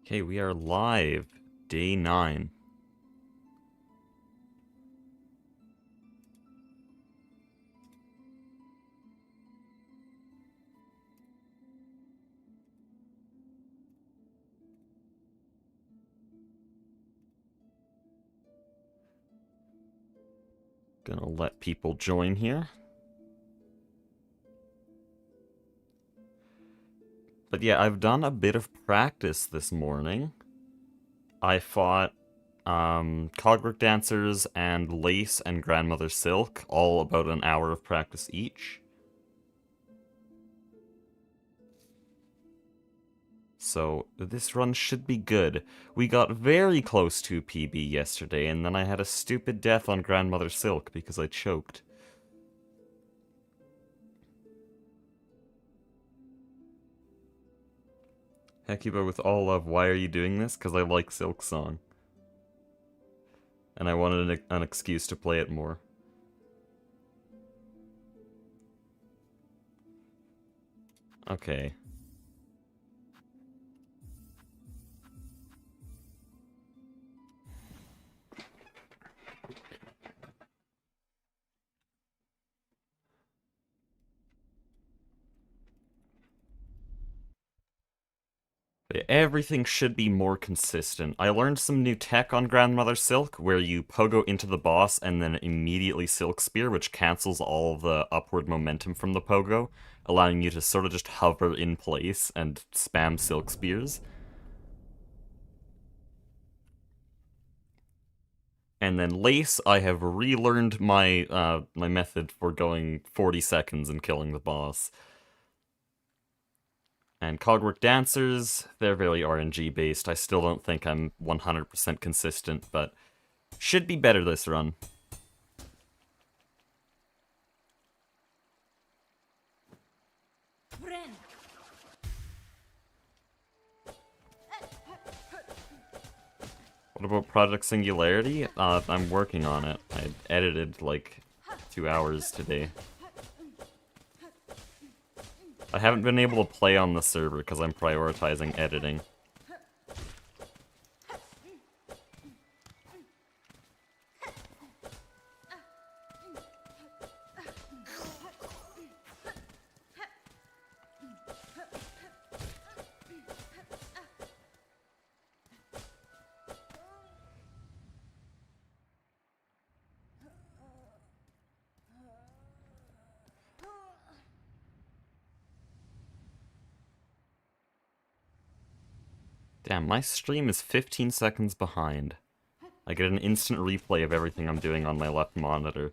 Okay, we are live. Day 9. Gonna let people join here. But yeah, I've done a bit of practice this morning. I fought Cogwork Dancers and Lace and Grandmother Silk, all about an hour of practice each. So this run should be good. We got very close to PB yesterday, and then I had a stupid death on Grandmother Silk because I choked. Hekiba with all love, why are you doing this? Because I like Silksong. And I wanted an excuse to play it more. Okay. Everything should be more consistent. I learned some new tech on Grandmother Silk, where you pogo into the boss and then immediately Silk Spear, which cancels all the upward momentum from the pogo, allowing you to sort of just hover in place and spam Silk Spears. And then Lace, I have relearned my method for going 40 seconds and killing the boss. And Cogwork Dancers, they're very RNG based. I still don't think I'm 100% consistent, but should be better this run. What about Project Singularity? I'm working on it. I edited like 2 hours today. I haven't been able to play on the server because I'm prioritizing editing. Damn, my stream is 15 seconds behind. I get an instant replay of everything I'm doing on my left monitor.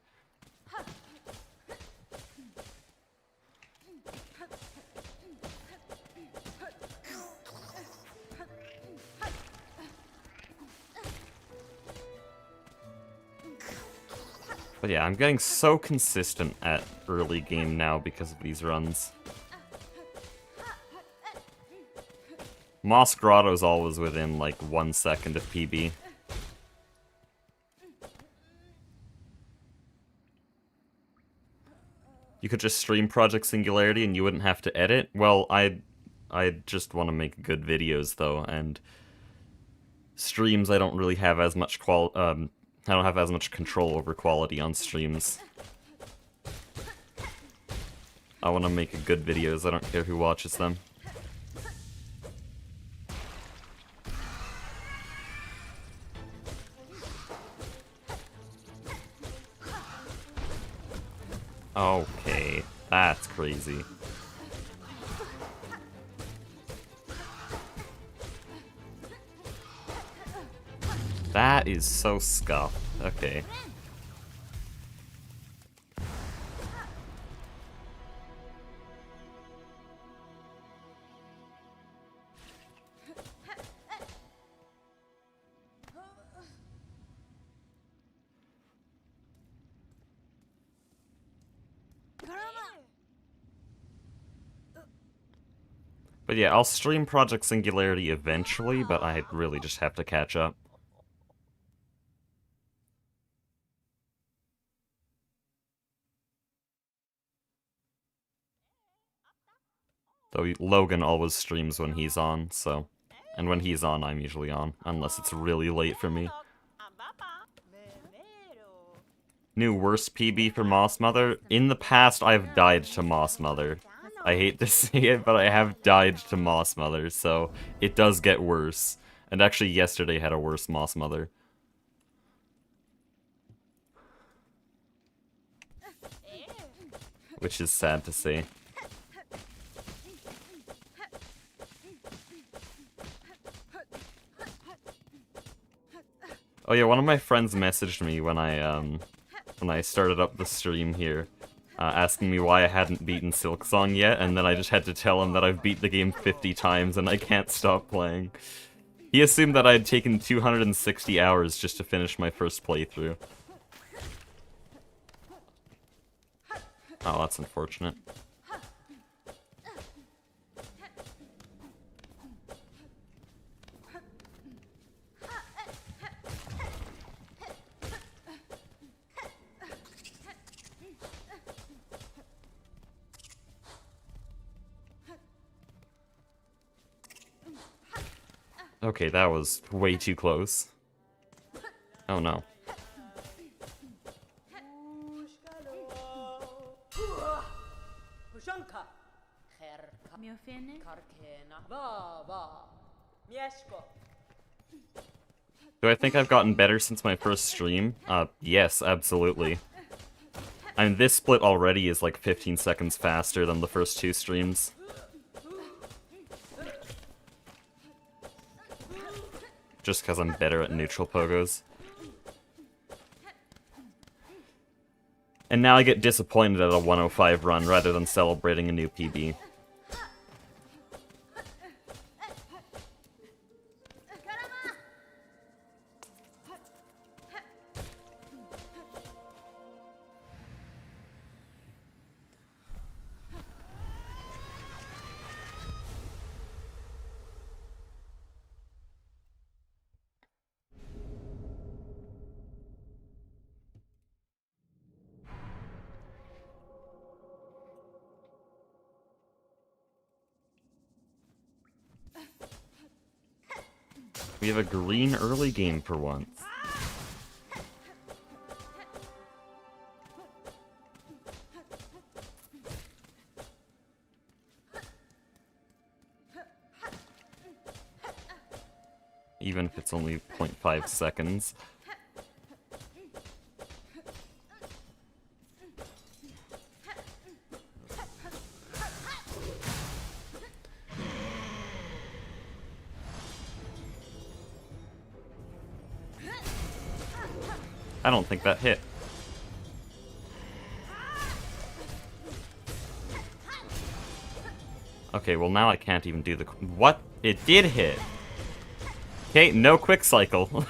But yeah, I'm getting so consistent at early game now because of these runs. Moss Grotto's always within like 1 second of PB. You could just stream Project Singularity and you wouldn't have to edit. Well, I just want to make good videos though, and streams I don't really have as much I don't have as much control over quality on streams. I want to make good videos. I don't care who watches them. Okay, that's crazy. That is so scuffed. Okay. But yeah, I'll stream Project Singularity eventually, but I really just have to catch up. Though Logan always streams when he's on, so... And when he's on, I'm usually on, unless it's really late for me. New worst PB for Moss Mother? In the past, I've died to Moss Mother. I hate to say it, but I have died to Moss Mother, so it does get worse. And actually, yesterday had a worse Moss Mother. Which is sad to say. Oh yeah, one of my friends messaged me when I started up the stream here, asking me why I hadn't beaten Silksong yet, and then I just had to tell him that I've beat the game 50 times and I can't stop playing. He assumed that I had taken 260 hours just to finish my first playthrough. Oh, that's unfortunate. Okay, that was way too close. Oh no. Do I think I've gotten better since my first stream? Yes, absolutely. I mean, this split already is like 15 seconds faster than the first two streams. Just because I'm better at neutral pogos. And now I get disappointed at a 105 run rather than celebrating a new PB. We have a green early game for once. Even if it's only 0.5 seconds. I don't think that hit. Okay, well now I can't even do the... What? It did hit! Okay, no quick cycle.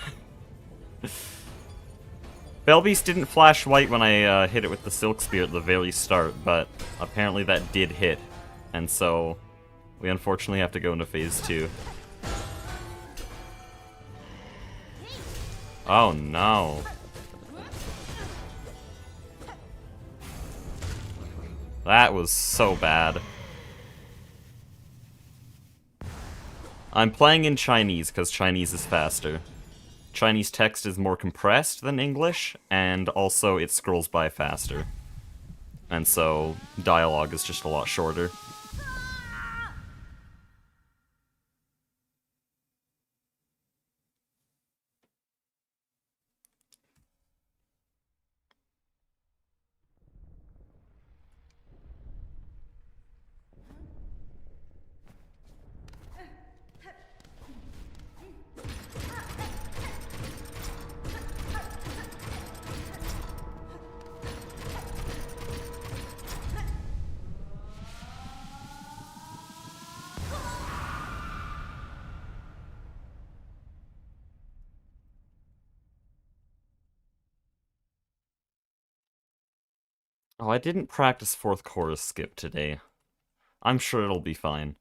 Belbeast didn't flash white when I hit it with the Silk Spear at the very start, but apparently that did hit. And so, we unfortunately have to go into phase 2. Oh no. That was so bad. I'm playing in Chinese because Chinese is faster. Chinese text is more compressed than English, and also it scrolls by faster. And so, dialogue is just a lot shorter. Oh, I didn't practice fourth chorus skip today. I'm sure it'll be fine.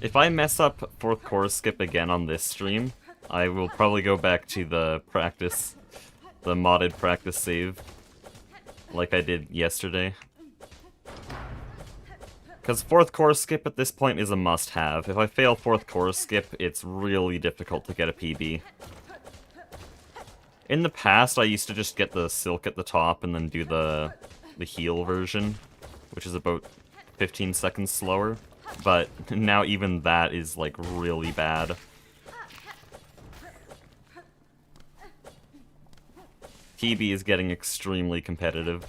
If I mess up 4th chorus skip again on this stream, I will probably go back to the modded practice save, like I did yesterday. Because 4th chorus skip at this point is a must-have. If I fail 4th chorus skip, it's really difficult to get a PB. In the past, I used to just get the Silk at the top and then do the heal version, which is about 15 seconds slower. But now even that is, like, really bad. PB is getting extremely competitive.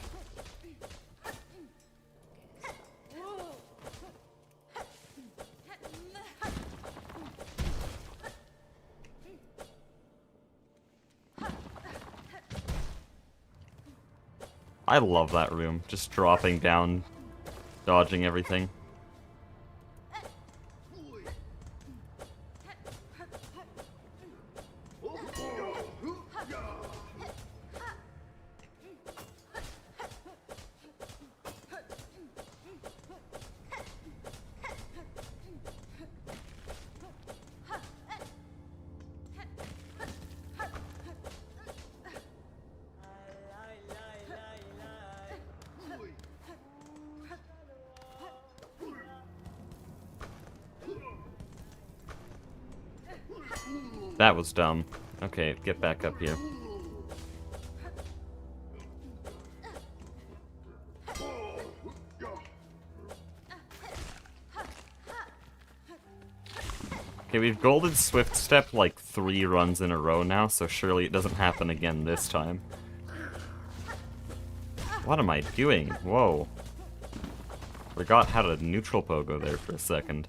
I love that room. Just dropping down, dodging everything. That was dumb. Okay, get back up here. Okay, we've golded Swift Step like 3 runs in a row now, so surely it doesn't happen again this time. What am I doing? Whoa. Forgot how to neutral pogo there for a second.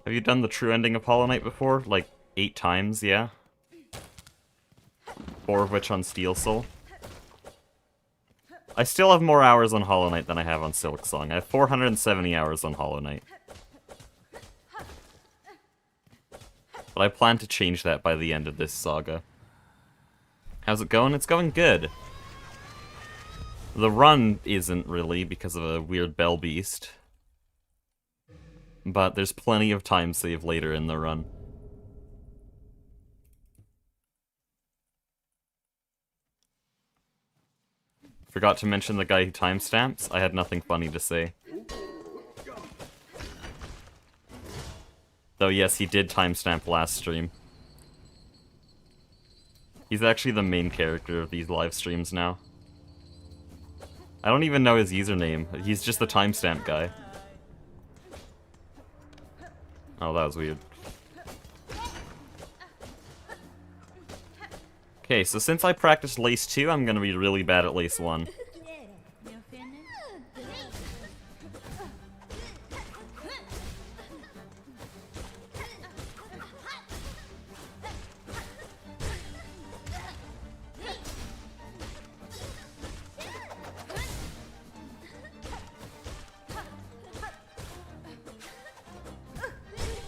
Have you done the true ending of Hollow Knight before? Like, 8 times, yeah? 4 of which on Steel Soul. I still have more hours on Hollow Knight than I have on Silksong. I have 470 hours on Hollow Knight. But I plan to change that by the end of this saga. How's it going? It's going good. The run isn't really, because of a weird Bell Beast. But there's plenty of time save later in the run. Forgot to mention the guy who timestamps. I had nothing funny to say. Though yes, he did timestamp last stream. He's actually the main character of these live streams now. I don't even know his username. He's just the timestamp guy. Oh, that was weird. Okay, so since I practiced Lace 2, I'm gonna be really bad at Lace 1.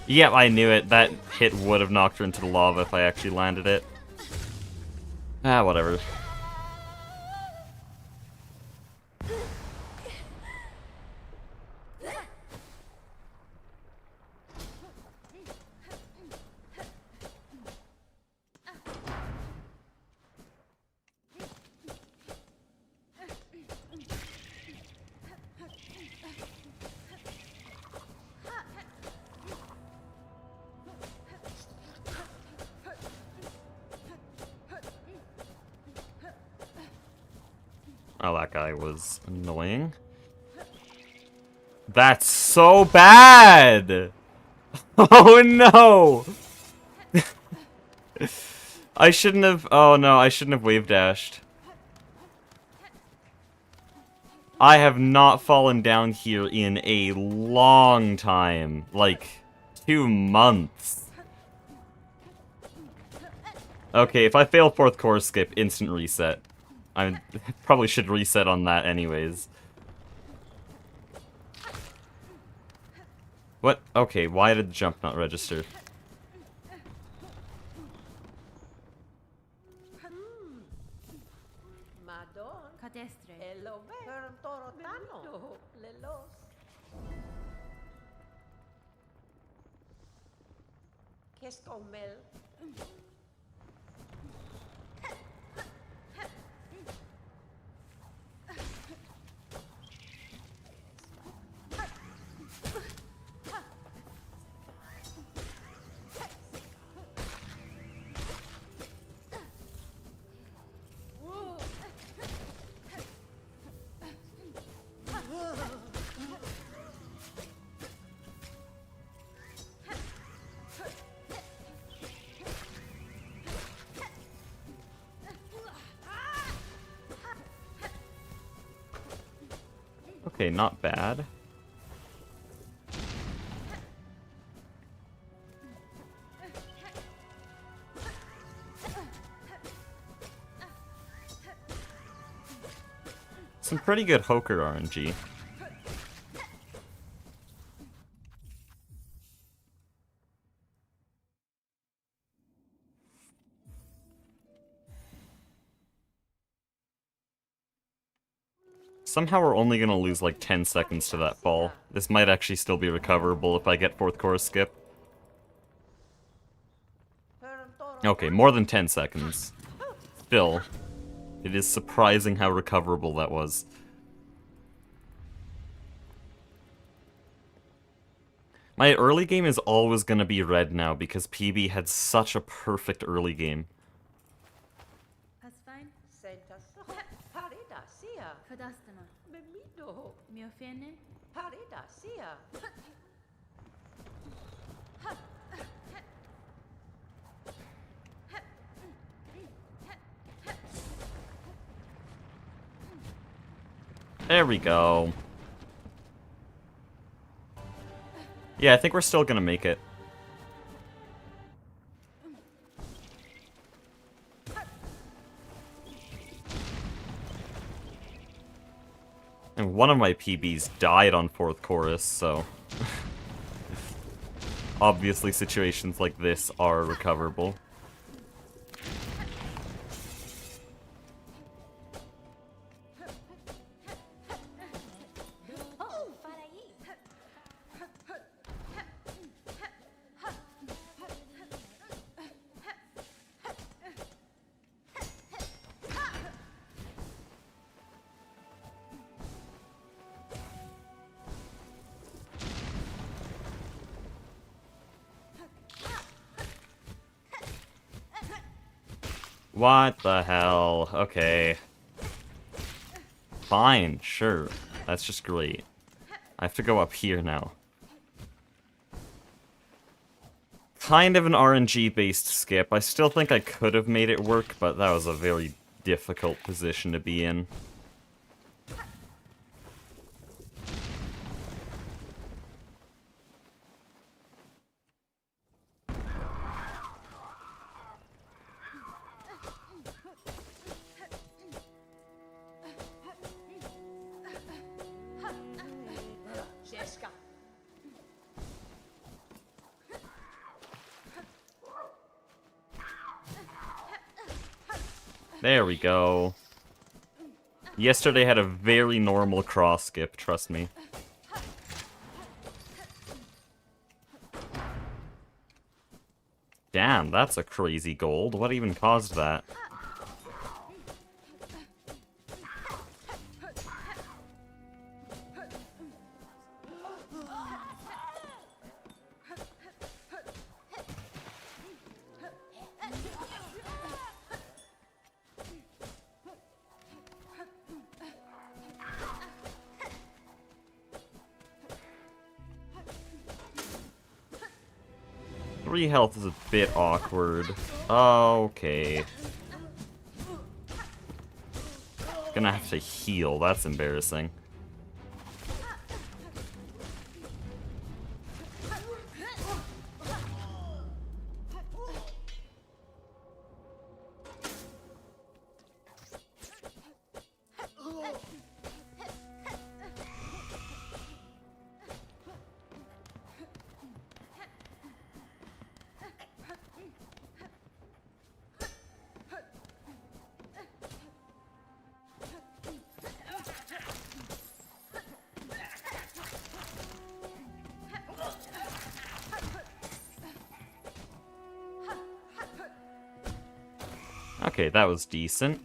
Yep, I knew it. That hit would have knocked her into the lava if I actually landed it. Ah, whatever. Oh, that guy was annoying. That's so bad! Oh no! I shouldn't have... Oh no, I shouldn't have wave dashed. I have not fallen down here in a long time. Like, 2 months. Okay, if I fail 4th core skip, instant reset. I probably should reset on that anyways. What? Okay, why did the jump not register? Okay, not bad. Some pretty good Hoker RNG. Somehow we're only gonna lose like 10 seconds to that fall. This might actually still be recoverable if I get 4th core skip. Okay, more than 10 seconds. Still, it is surprising how recoverable that was. My early game is always gonna be red now because PB had such a perfect early game. There we go. Yeah, I think we're still gonna make it. And one of my PBs died on 4th chorus, so... Obviously situations like this are recoverable. What the hell? Okay. Fine, sure. That's just great. I have to go up here now. Kind of an RNG-based skip. I still think I could have made it work, but that was a very difficult position to be in. There we go. Yesterday had a very normal cross skip, trust me. Damn, that's a crazy gold. What even caused that? 3 health is a bit awkward. Okay. Gonna have to heal, that's embarrassing. Okay, that was decent.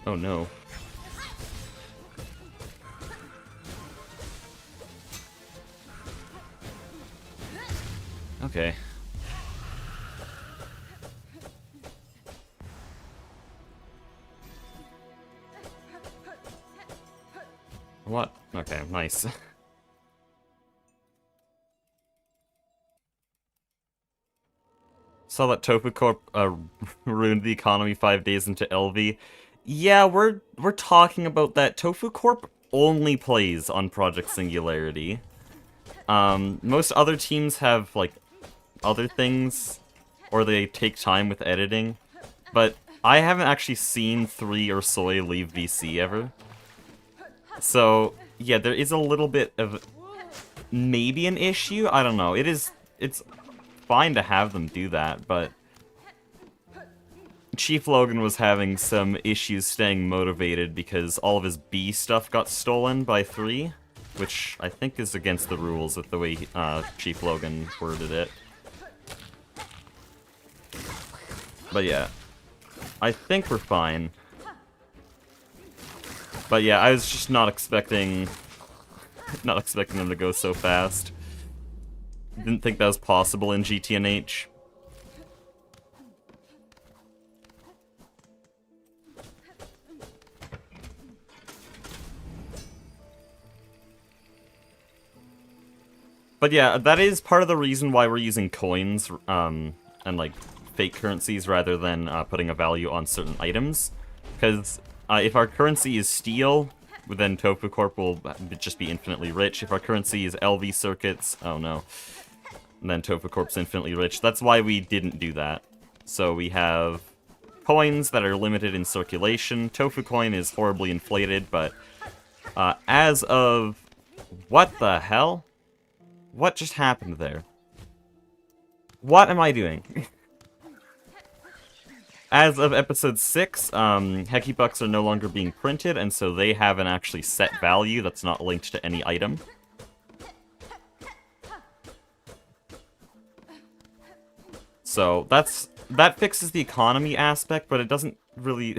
Oh no. Okay. What? Okay, nice. Saw that Tofu Corp ruined the economy 5 days into LV. Yeah, we're talking about that. Tofu Corp only plays on Project Singularity. Most other teams have, like, other things, or they take time with editing, but I haven't actually seen 3 or Soy leave VC ever. So, yeah, there is a little bit of maybe an issue. I don't know. It's fine to have them do that, but Chief Logan was having some issues staying motivated because all of his B stuff got stolen by 3, which I think is against the rules with the way Chief Logan worded it. But yeah, I think we're fine. But yeah, I was just not expecting them to go so fast. Didn't think that was possible in GTNH. But yeah, that is part of the reason why we're using coins, and like fake currencies rather than putting a value on certain items. Because if our currency is steel, then Tofu Corp will just be infinitely rich. If our currency is LV circuits, oh no, then Tofu Corp's infinitely rich. That's why we didn't do that. So we have coins that are limited in circulation. Tofu coin is horribly inflated, but as of... What the hell? What just happened there? What am I doing? As of episode 6, Hecky Bucks are no longer being printed, and so they have an actually set value that's not linked to any item. So that fixes the economy aspect, but it doesn't really...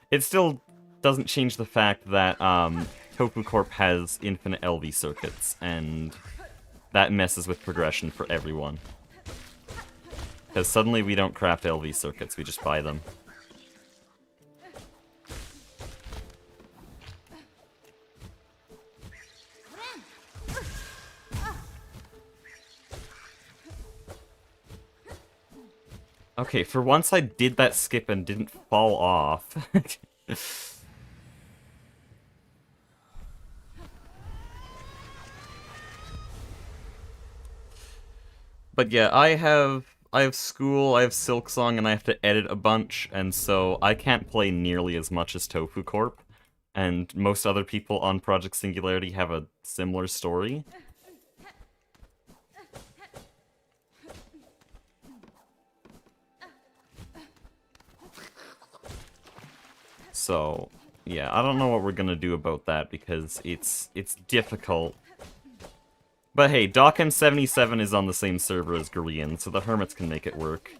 It still doesn't change the fact that Tofu Corp has infinite LV circuits, and that messes with progression for everyone. Because suddenly we don't craft LV circuits, we just buy them. Okay, for once I did that skip and didn't fall off. But yeah, I have school, I have Silksong, and I have to edit a bunch, and so I can't play nearly as much as Tofu Corp. And most other people on Project Singularity have a similar story. So, yeah, I don't know what we're gonna do about that because it's difficult. But hey, DocM77 is on the same server as Korean, so the Hermits can make it work.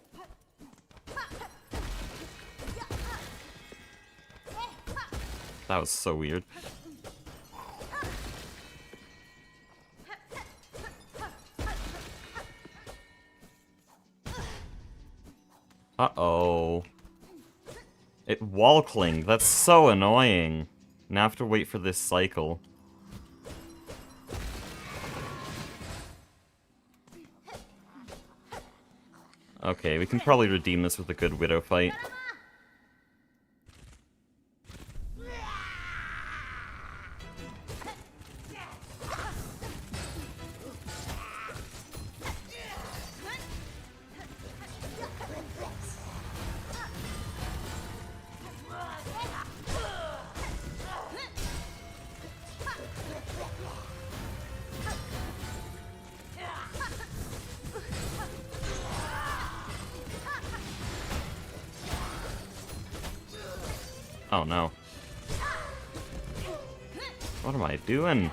That was so weird. Uh-oh. It wall clinged. That's so annoying. Now I have to wait for this cycle. Okay, we can probably redeem this with a good Widow fight. Oh no. What am I doing?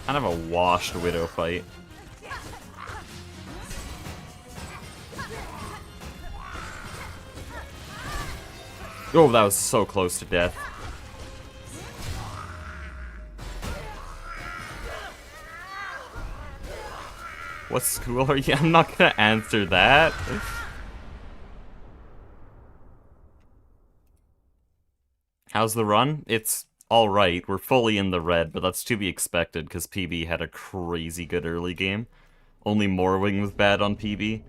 Kind of a washed Widow fight. Oh, that was so close to death. What school are you? I'm not gonna answer that. How's the run? It's alright. We're fully in the red, but that's to be expected because PB had a crazy good early game. Only Morwing was bad on PB.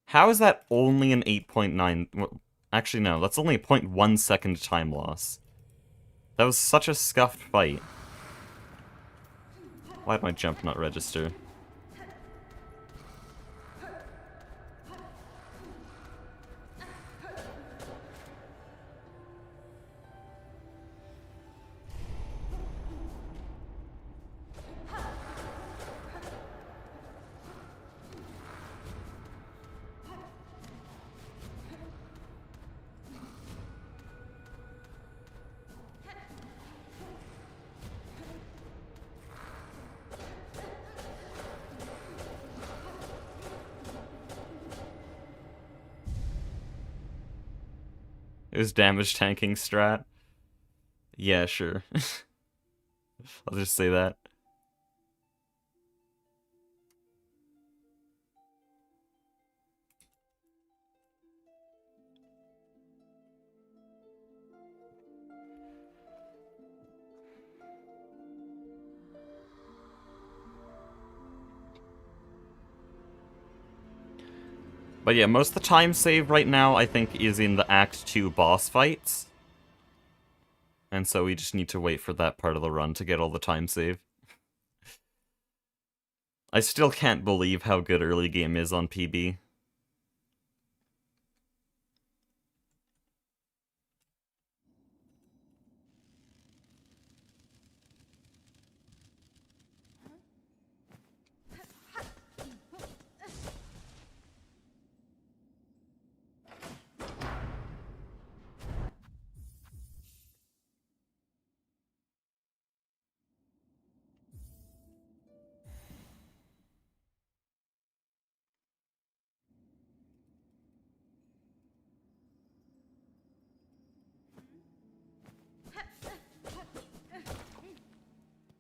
How is that only an 8.9? Well, actually, no, that's only a 0.1 second time loss. That was such a scuffed fight. Why'd my jump not register? It was damage tanking strat. Yeah, sure. I'll just say that. But yeah, most of the time save right now, I think, is in the Act 2 boss fights. And so we just need to wait for that part of the run to get all the time save. I still can't believe how good early game is on PB.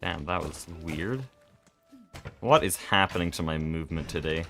Damn, that was weird. What is happening to my movement today?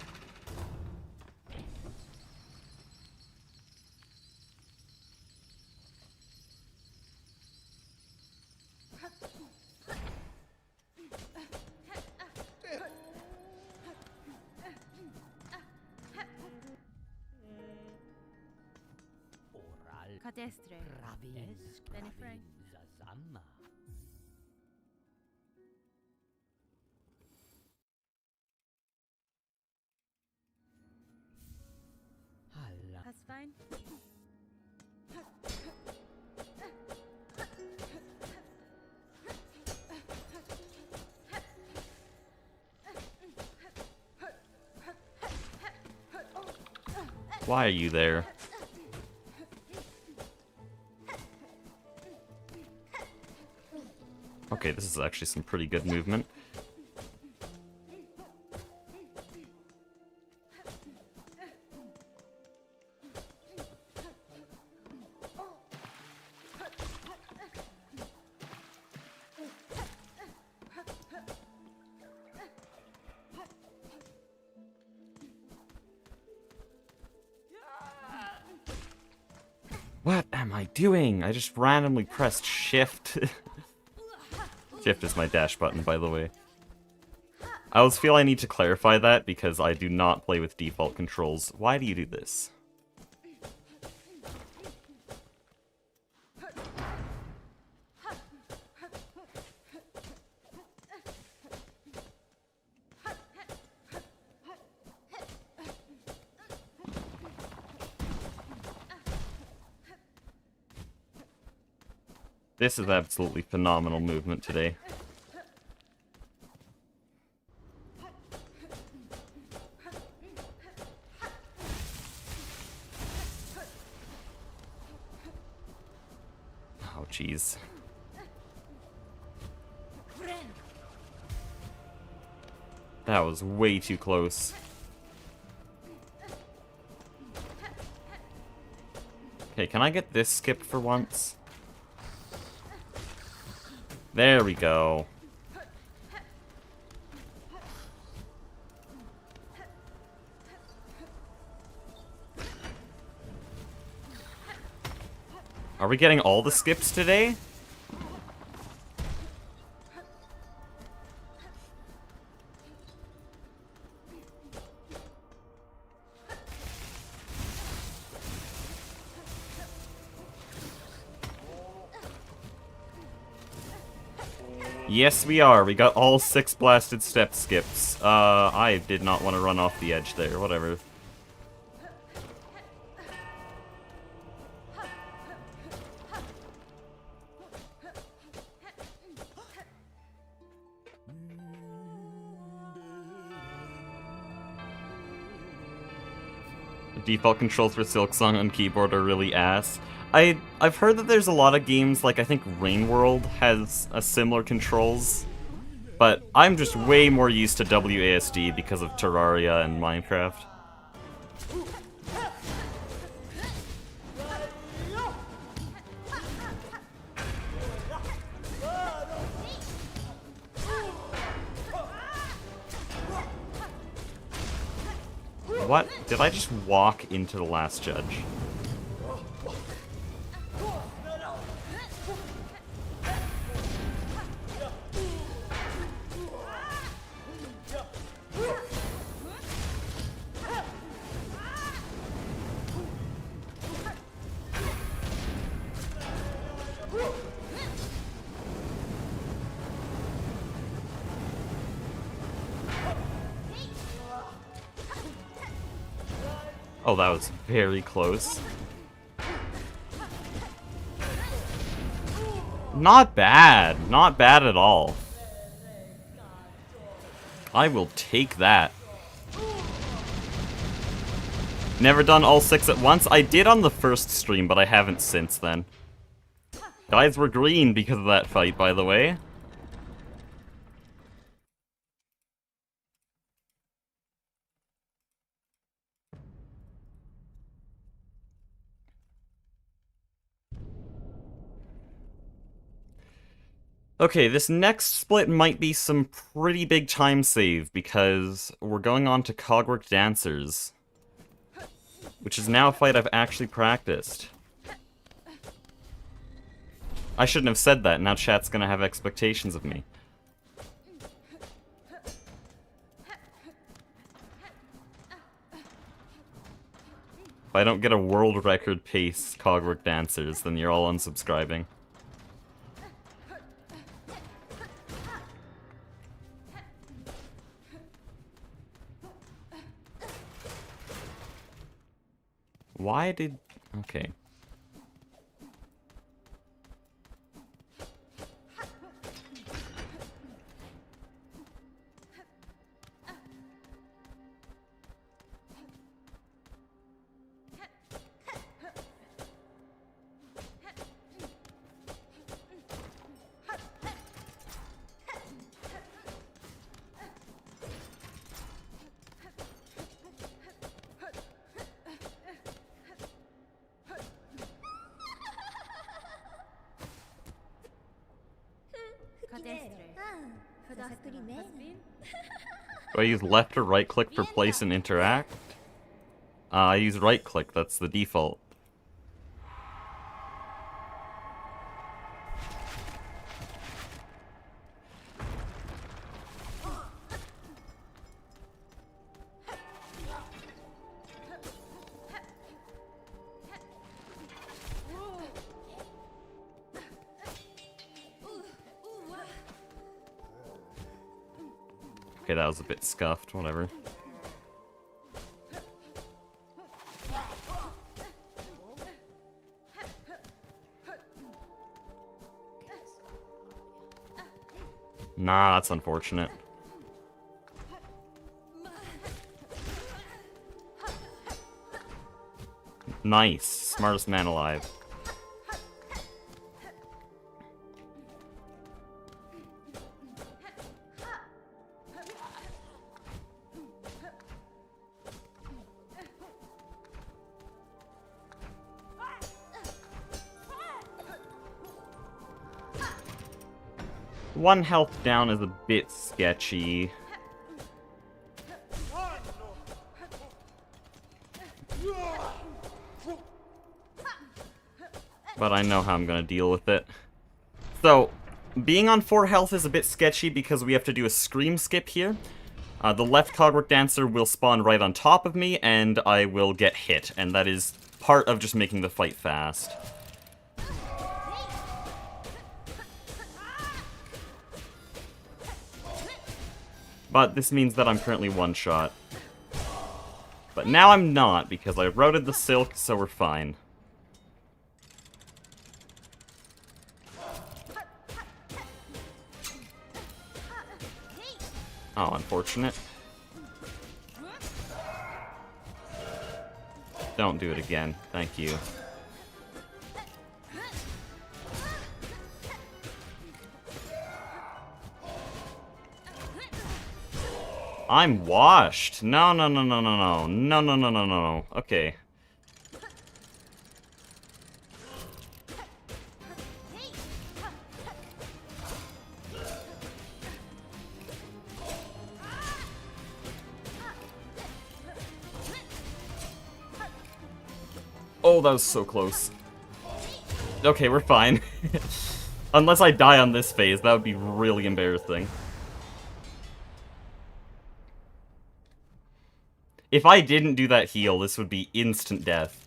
That's fine. Why are you there? Okay, this is actually some pretty good movement. What am I doing? I just randomly pressed shift. Shift is my dash button, by the way. I always feel I need to clarify that because I do not play with default controls. Why do you do this? This is absolutely phenomenal movement today. Oh, jeez. That was way too close. Okay, can I get this skip for once? There we go. Are we getting all the skips today? Yes, we are. We got all 6 blasted step skips. I did not want to run off the edge there. Whatever. The default controls for Silksong on keyboard are really ass. I've heard that there's a lot of games, like I think Rain World has a similar controls, but I'm just way more used to WASD because of Terraria and Minecraft. What? Did I just walk into the last judge? Oh, that was very close. Not bad. Not bad at all. I will take that. Never done all 6 at once? I did on the first stream, but I haven't since then. Guys were green because of that fight, by the way. Okay, this next split might be some pretty big time save, because we're going on to Cogwork Dancers, which is now a fight I've actually practiced. I shouldn't have said that, now chat's gonna have expectations of me. If I don't get a world record pace Cogwork Dancers, then you're all unsubscribing. Why did... Okay. Do I use left or right click for place and interact? I use right click, that's the default. Okay, that was a bit scuffed, whatever. Nah, that's unfortunate. Nice. Smartest man alive. One health down is a bit sketchy. But I know how I'm gonna deal with it. So, being on 4 health is a bit sketchy because we have to do a scream skip here. The left cogwork dancer will spawn right on top of me, and I will get hit. And that is part of just making the fight fast. But this means that I'm currently one-shot. But now I'm not, because I routed the Silk, so we're fine. Oh, unfortunate. Don't do it again. Thank you. I'm washed. No, no, no, no, no, no. No, no, no, no, no. Okay. Oh, that was so close. Okay, we're fine. Unless I die on this phase, that would be really embarrassing. If I didn't do that heal, this would be instant death.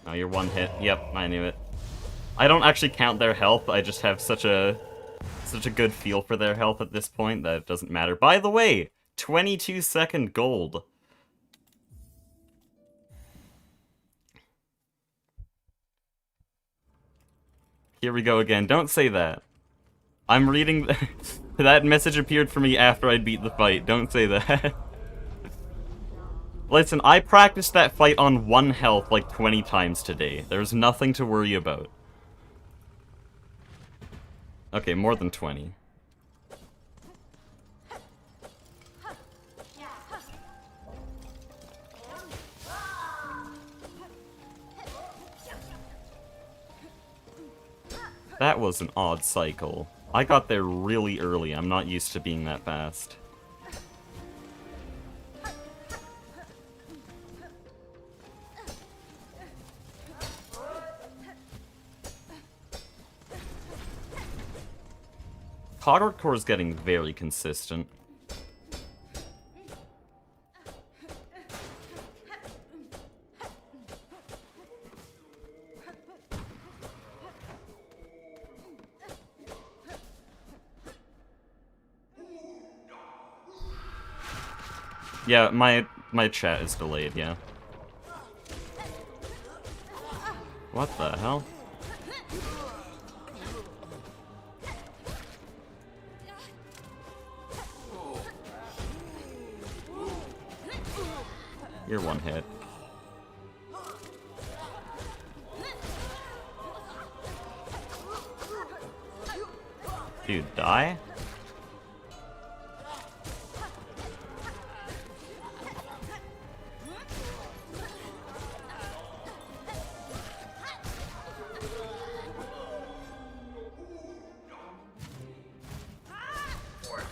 Oh, you're one hit. Yep, I knew it. I don't actually count their health, I just have such a good feel for their health at this point that it doesn't matter. By the way, 22-second gold. Here we go again. Don't say that. I'm reading... that message appeared for me after I'd beat the fight. Don't say that. Listen, I practiced that fight on 1 health like 20 times today. There's nothing to worry about. Okay, more than 20. That was an odd cycle. I got there really early. I'm not used to being that fast. Cogwork Core is getting very consistent. Yeah, my chat is delayed, yeah. What the hell? You're one hit. Dude, die?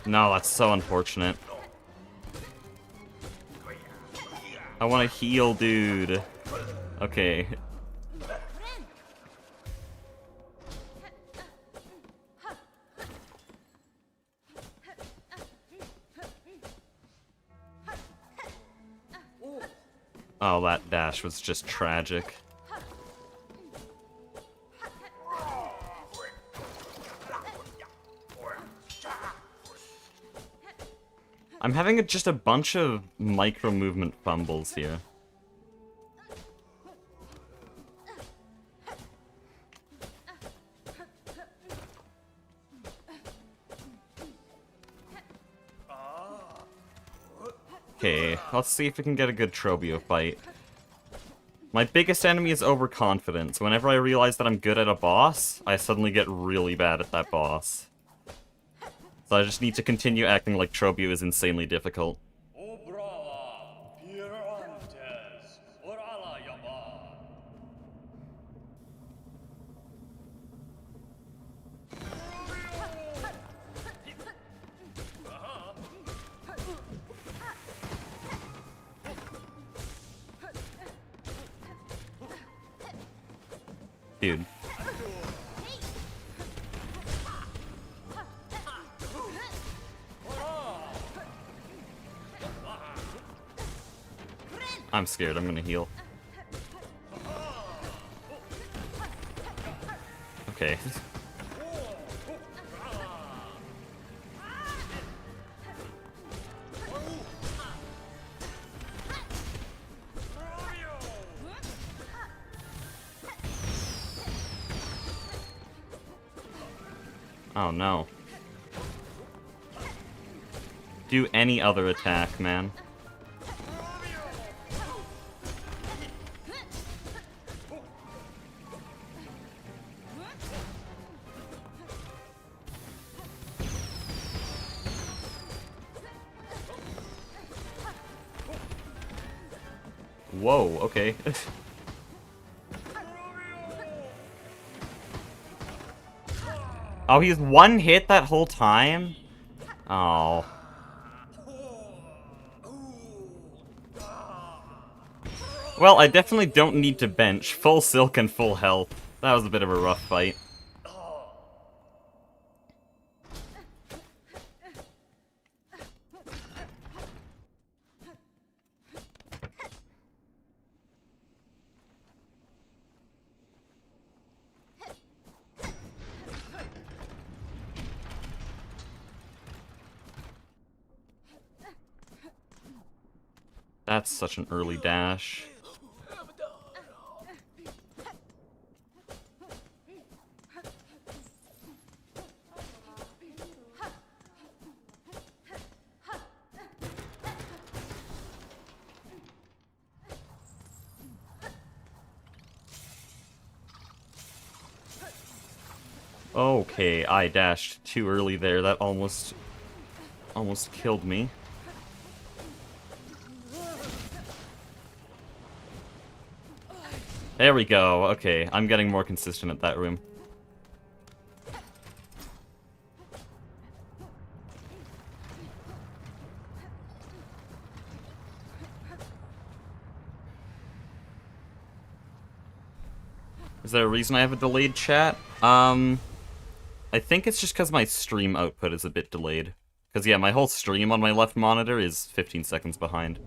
No, that's so unfortunate. I want to heal, dude. Okay. Oh, that dash was just tragic. I'm having just a bunch of micro-movement fumbles here. Okay, let's see if we can get a good Trobio fight. My biggest enemy is overconfidence. Whenever I realize that I'm good at a boss, I suddenly get really bad at that boss. So I just need to continue acting like Trobio is insanely difficult. Dude. I'm scared, I'm gonna heal. Okay. Oh no. Do any other attack, man. Whoa, okay. Oh, he's one hit that whole time? Oh. Well, I definitely don't need to bench. Full silk and full health. That was a bit of a rough fight. That's such an early dash. Okay, I dashed too early there. That almost killed me. There we go. Okay, I'm getting more consistent at that room. Is there a reason I have a delayed chat? I think it's just because my stream output is a bit delayed. Because, yeah, my whole stream on my left monitor is 15 seconds behind.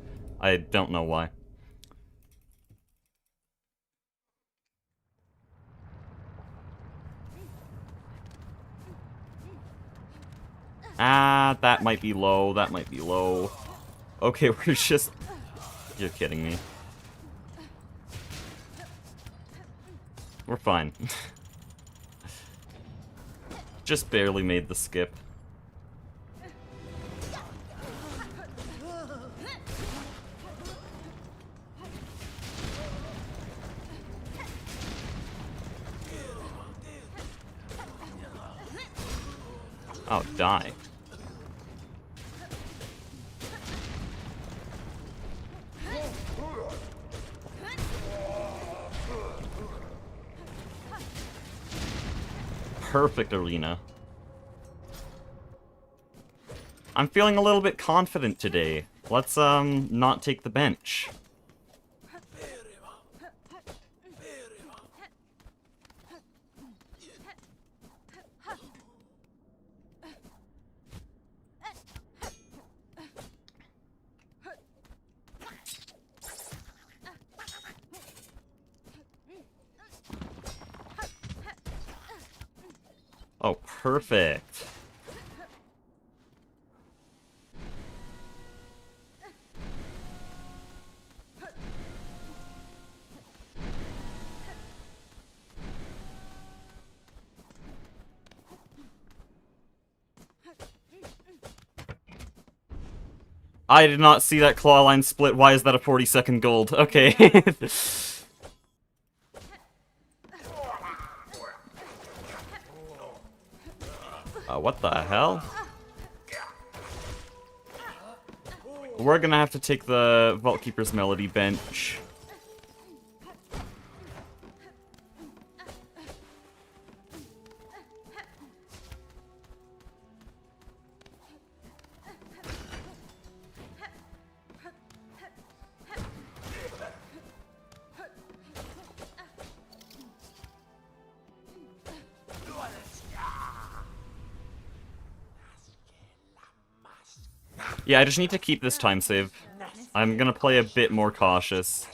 I don't know why. Ah, that might be low, that might be low. Okay, we're just... You're kidding me. We're fine. Just barely made the skip. Oh, die. Perfect arena. I'm feeling a little bit confident today. Let's, not take the bench. Oh, perfect. I did not see that claw line split. Why is that a 40-second gold? Okay. What the hell? We're gonna have to take the Vault Keeper's Melody bench. Yeah, I just need to keep this time save. I'm gonna play a bit more cautious.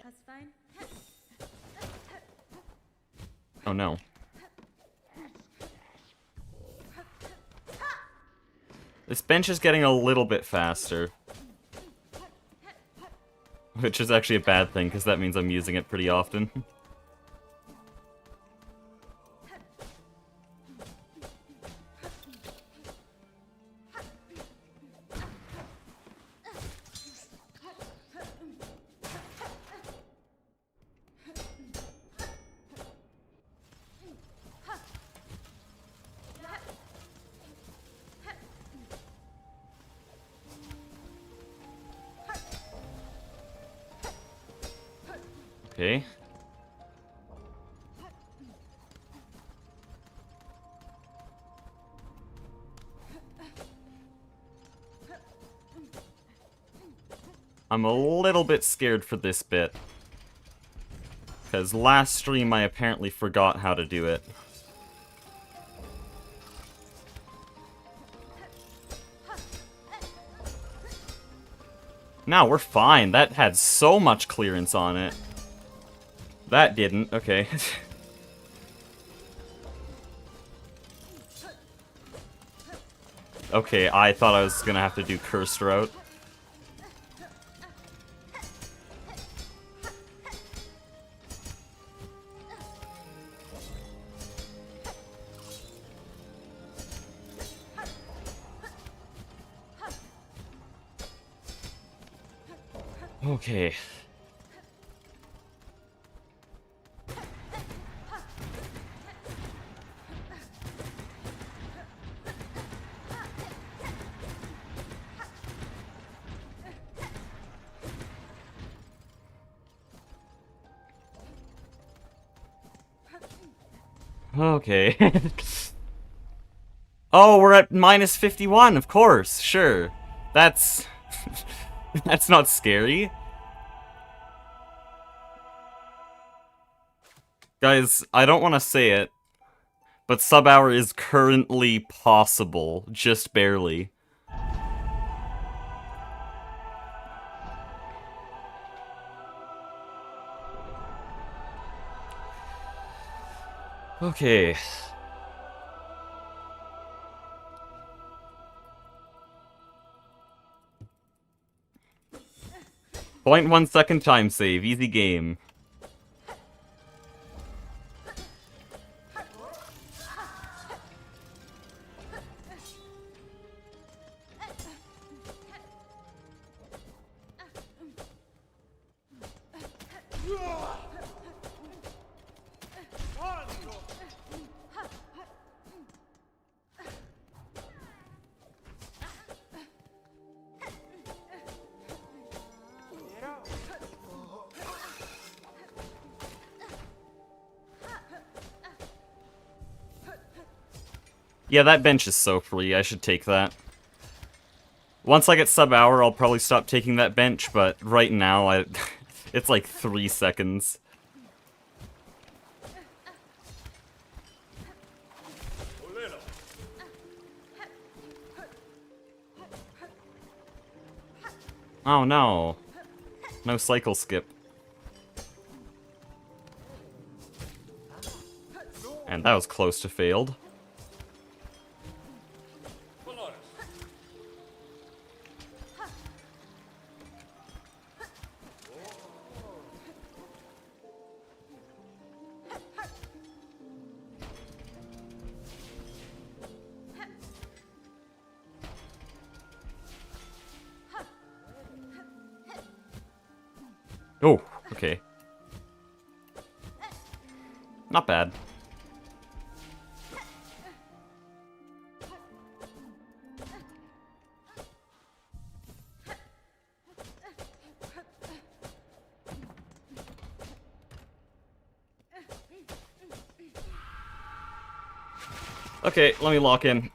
That's fine. Oh no. This bench is getting a little bit faster. Which is actually a bad thing, because that means I'm using it pretty often. Okay. I'm a little bit scared for this bit. Because last stream I apparently forgot how to do it. Now we're fine. That had so much clearance on it. That didn't. Okay. Okay, I thought I was gonna have to do Cursed Route. Okay. Okay. Oh, we're at minus 51, of course, sure. That's... that's not scary. Guys, I don't want to say it, but sub-hour is currently possible, just barely. Okay. 0.1 second time save, easy game. Yeah, that bench is so free. I should take that. Once I get sub-hour, I'll probably stop taking that bench, but right now, it's like 3 seconds. Oh no. No cycle skip. And that was close to failed. Oh, okay. Not bad. Okay, let me lock in.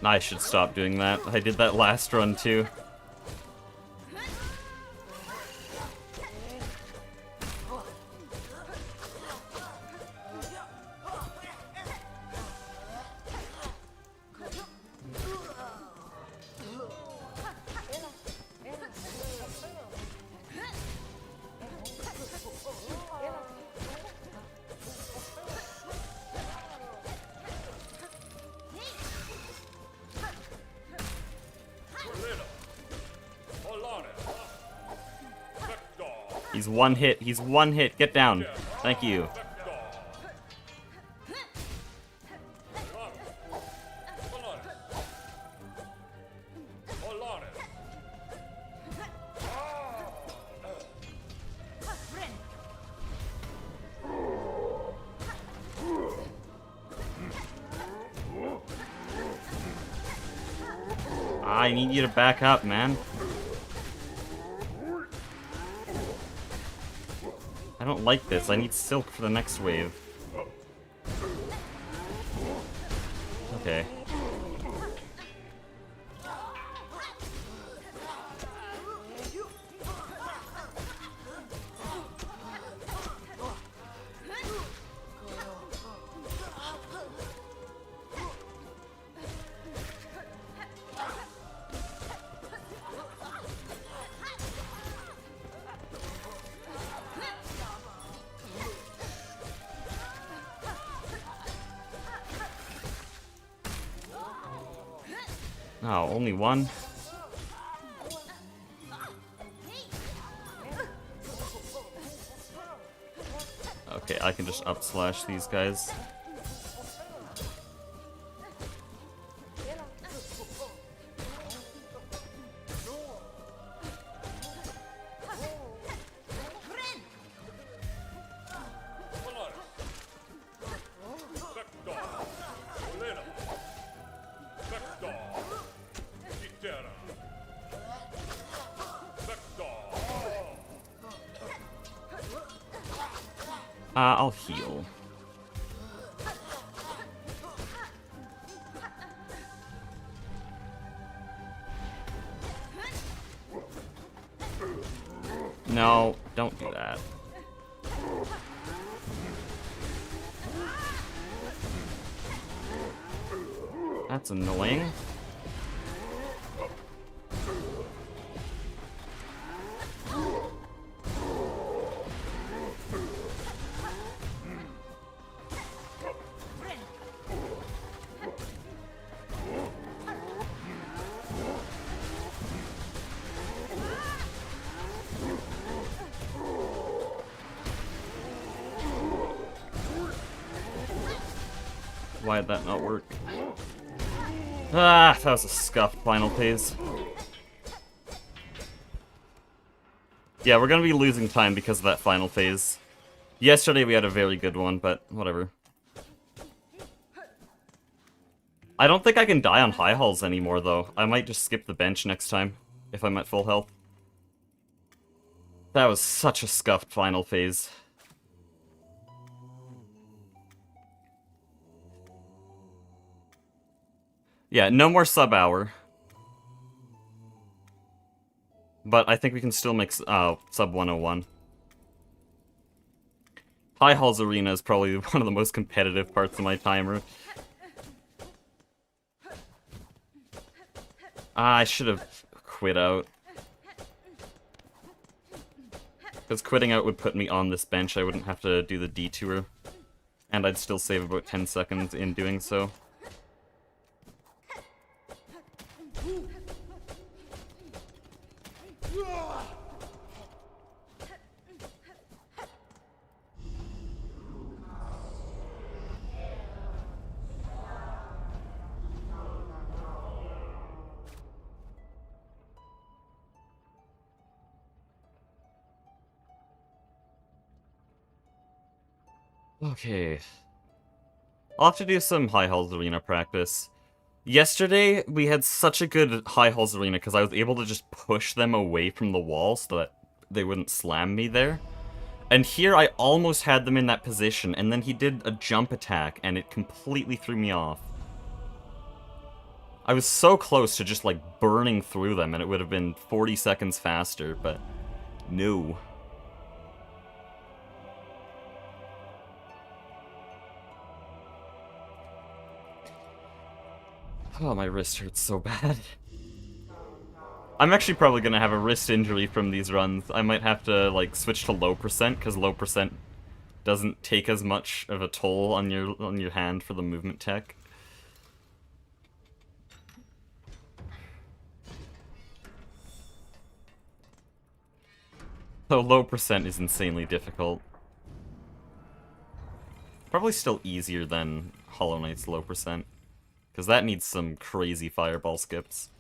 I should stop doing that. I did that last run too. He's one hit. He's one hit. Get down. Thank you. I need you to back up, man. I don't like this. I need Silk for the next wave. Okay. Oh, only one? Okay, I can just up slash these guys. I'll heal. No, don't do that. That's annoying. Why did that not work? Ah, that was a scuffed final phase. Yeah, we're gonna be losing time because of that final phase. Yesterday we had a very good one, but whatever. I don't think I can die on high halls anymore, though. I might just skip the bench next time, if I'm at full health. That was such a scuffed final phase. Yeah, no more sub-hour. But I think we can still make sub 101. High Halls Arena is probably one of the most competitive parts of my timer. I should have quit out. Because quitting out would put me on this bench, I wouldn't have to do the detour. And I'd still save about 10 seconds in doing so. Okay. I'll have to do some High Halls Arena practice. Yesterday, we had such a good High Halls Arena because I was able to just push them away from the wall so that they wouldn't slam me there. And here I almost had them in that position, and then he did a jump attack, and it completely threw me off. I was so close to just, like, burning through them, and it would have been 40 seconds faster, but no. Oh, my wrist hurts so bad. I'm actually probably gonna have a wrist injury from these runs. I might have to, like, switch to low percent, because low percent doesn't take as much of a toll on your hand for the movement tech. So low percent is insanely difficult. Probably still easier than Hollow Knight's low percent, because that needs some crazy fireball skips.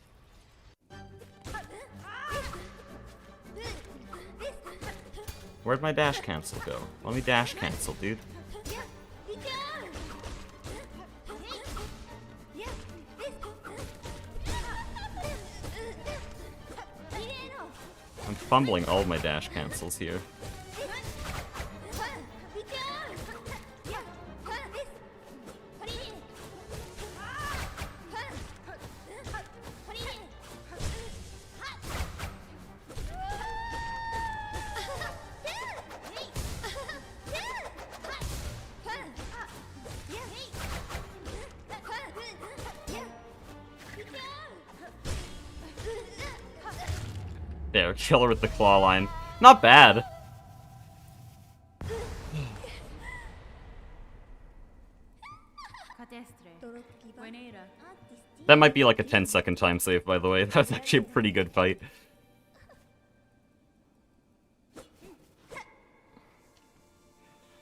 Where'd my dash cancel go? Let me dash cancel, dude. I'm fumbling all of my dash cancels here. There, kill her with the claw line. Not bad. That might be like a 10-second time save, by the way. That's actually a pretty good fight.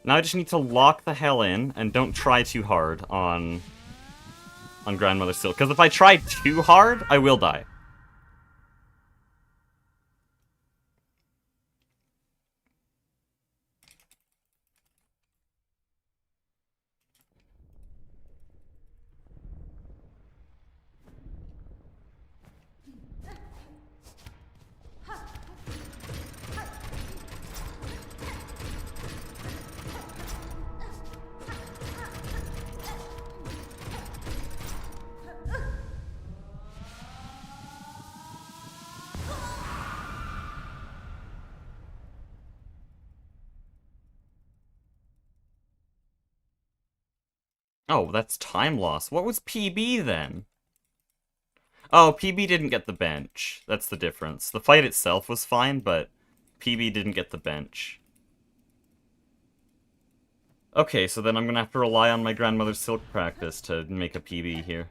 Now I just need to lock the hell in and don't try too hard on Grandmother Silk. Because if I try too hard, I will die. Oh, that's time loss. What was PB then? Oh, PB didn't get the bench. That's the difference. The fight itself was fine, but PB didn't get the bench. Okay, so then I'm gonna have to rely on my Grandmother Silk practice to make a PB here.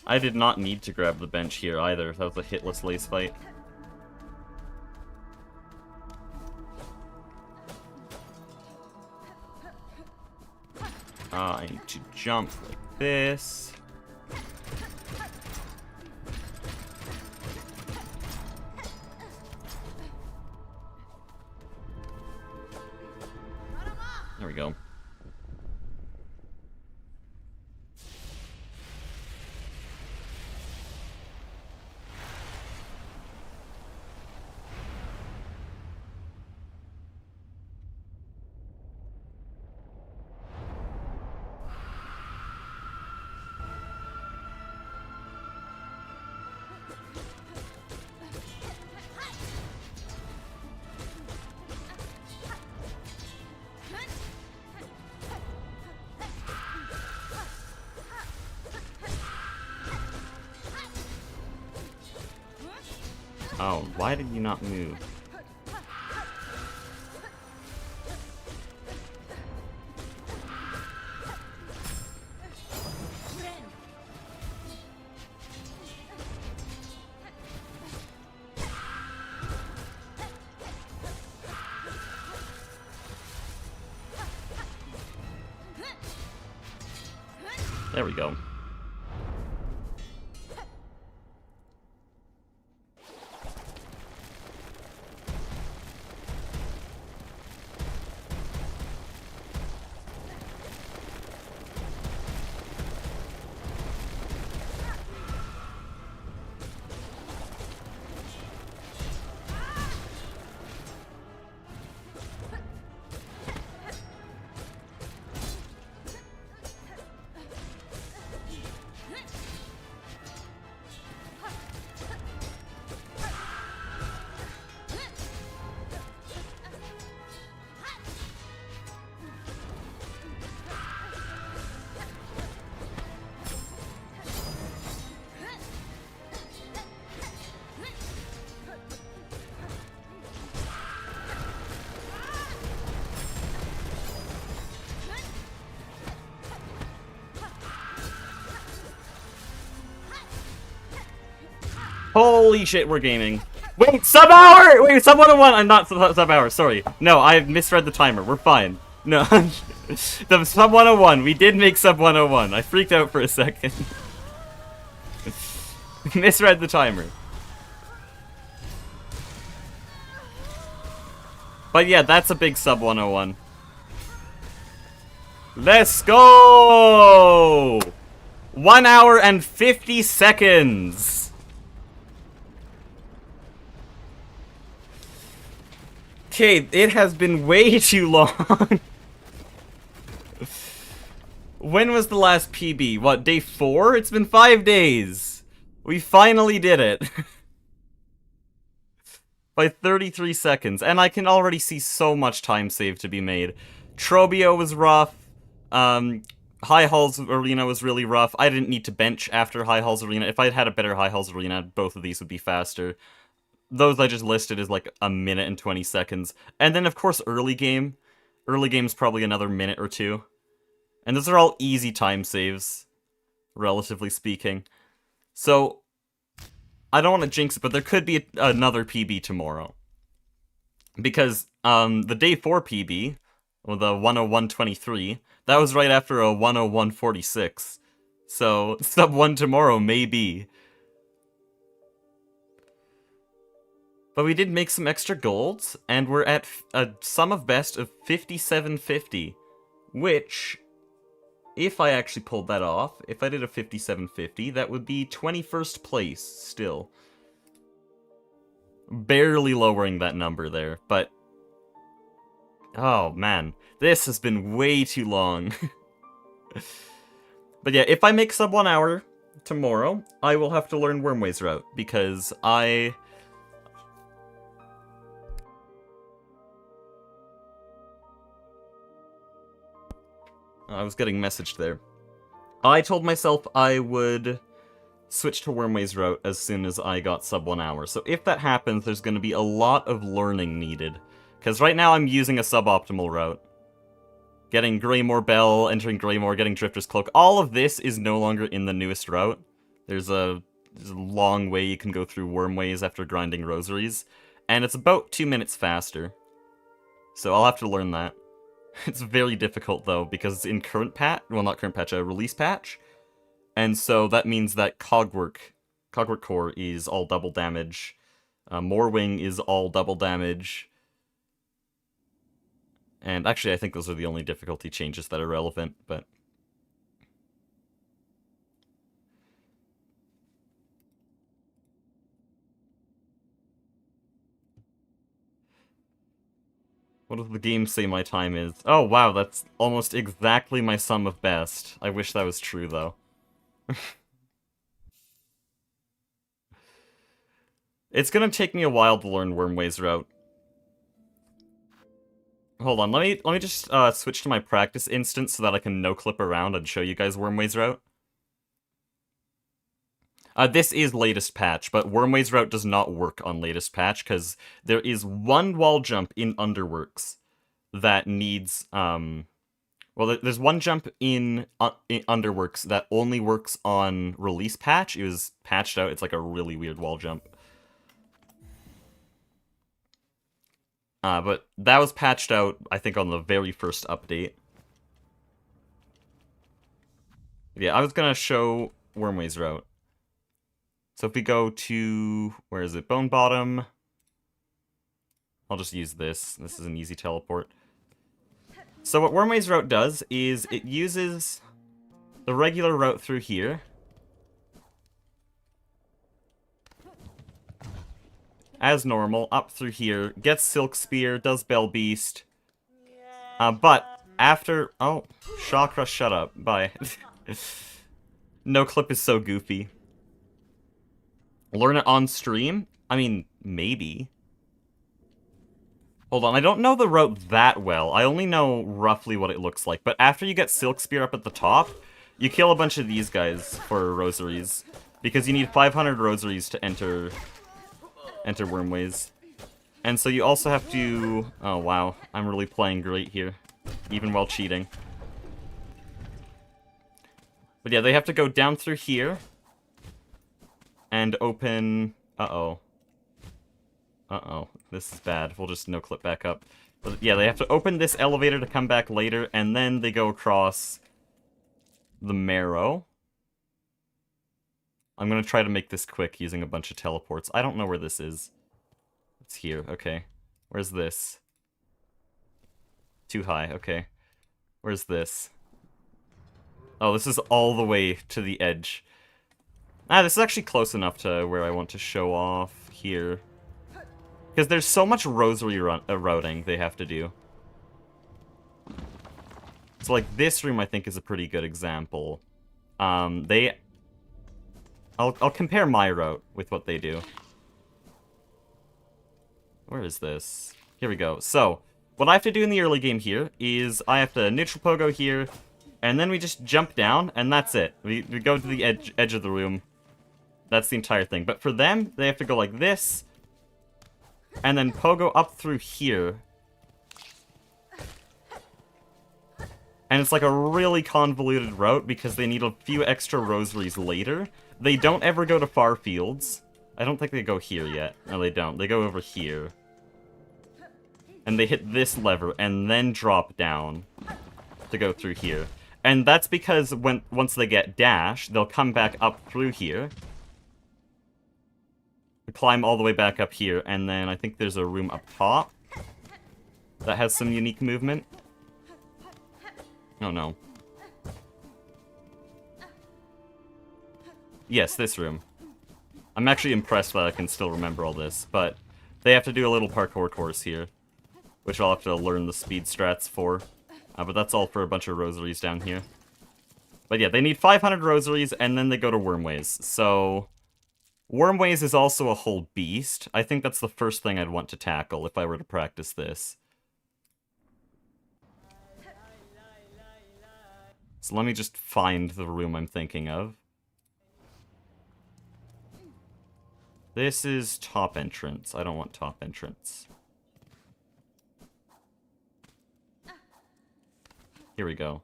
I did not need to grab the bench here either. That was a hitless lace fight. I need to jump like this. There we go. Oh, why did you not move? There we go. Holy shit, we're gaming. Wait, sub-hour! Wait, sub-101! I'm not sub-hour, sorry. No, I misread the timer. We're fine. No, the sub-101. We did make sub-101. I freaked out for a second. Misread the timer. But yeah, that's a big sub-101. Let's go! 1 hour and 50 seconds. Okay, it has been way too long. When was the last PB? What, day 4? It's been 5 days. We finally did it. By 33 seconds. And I can already see so much time saved to be made. Trobio was rough. High Halls Arena was really rough. I didn't need to bench after High Halls Arena. If I'd had a better High Halls Arena, both of these would be faster. Those I just listed is like a minute and 20 seconds. And then, of course, early game. Early game's probably another minute or two. And those are all easy time saves, relatively speaking. So, I don't want to jinx it, but there could be another PB tomorrow. Because the day 4 PB, or the 101.23, that was right after a 101.46. So, sub 1 tomorrow, maybe. But we did make some extra golds, and we're at a sum of best of 5750, which, if I actually pulled that off, if I did a 5750, that would be 21st place still. Barely lowering that number there, but... Oh man, this has been way too long. But yeah, if I make sub 1 hour tomorrow, I will have to learn Wormway's route, because I was getting messaged there. I told myself I would switch to Wormway's route as soon as I got sub 1 hour. So if that happens, there's going to be a lot of learning needed. Because right now I'm using a suboptimal route. Getting Greymore Bell, entering Greymore, getting Drifter's Cloak. All of this is no longer in the newest route. There's a long way you can go through Wormways after grinding Rosaries. And it's about 2 minutes faster. So I'll have to learn that. It's very difficult, though, because in current patch, well, not current patch, a release patch, And so that means that Cogwork Core is all double damage. Morwing is all double damage. And actually, I think those are the only difficulty changes that are relevant, but... What does the game say my time is? Oh, wow, that's almost exactly my sum of best. I wish that was true, though. It's gonna take me a while to learn Wormway's route. Hold on, let me just switch to my practice instance so that I can no-clip around and show you guys Wormway's route. This is latest patch, but Wormway's route does not work on latest patch, because there is one wall jump in Underworks that needs, well, there's one jump in Underworks that only works on release patch. It was patched out, it's like a really weird wall jump. But that was patched out, I think, on the very first update. Yeah, I was gonna show Wormway's route. So if we go to, where is it, Bone Bottom. I'll just use this. This is an easy teleport. So what Wormway's route does is it uses the regular route through here. As normal, up through here, gets Silk Spear, does Bell Beast. But after... Oh, Chakra, shut up. Bye. No clip is so goofy. Learn it on stream? I mean, maybe. Hold on, I don't know the route that well. I only know roughly what it looks like. But after you get Silk Spear up at the top, you kill a bunch of these guys for rosaries. Because you need 500 rosaries to enter Wormways. And so you also have to... Oh, wow. I'm really playing great here. Even while cheating. But yeah, they have to go down through here. And open... Uh-oh. Uh-oh. This is bad. We'll just no-clip back up. But yeah, they have to open this elevator to come back later, and then they go across the Marrow. I'm gonna try to make this quick using a bunch of teleports. I don't know where this is. It's here, okay. Where's this? Too high, okay. Where's this? Oh, this is all the way to the edge. This is actually close enough to where I want to show off here. Because there's so much rosary routing they have to do. So, like, this room, I think, is a pretty good example. I'll compare my route with what they do. Where is this? Here we go. So, what I have to do in the early game here is I have to neutral pogo here, and then we just jump down, and that's it. We go to the edge of the room. That's the entire thing. But for them, they have to go like this, and then pogo up through here. And it's like a really convoluted route because they need a few extra rosaries later. They don't ever go to far fields. I don't think they go here yet. No, they don't. They go over here. And they hit this lever and then drop down to go through here. And that's because once they get dash, they'll come back up through here. Climb all the way back up here, and then I think there's a room up top that has some unique movement. Oh no. Yes, this room. I'm actually impressed that I can still remember all this, but they have to do a little parkour course here, which I'll have to learn the speed strats for. But that's all for a bunch of rosaries down here. But yeah, they need 500 rosaries, and then they go to Wormways. So, Wormways is also a whole beast. I think that's the first thing I'd want to tackle if I were to practice this. So let me just find the room I'm thinking of. This is top entrance. I don't want top entrance. Here we go.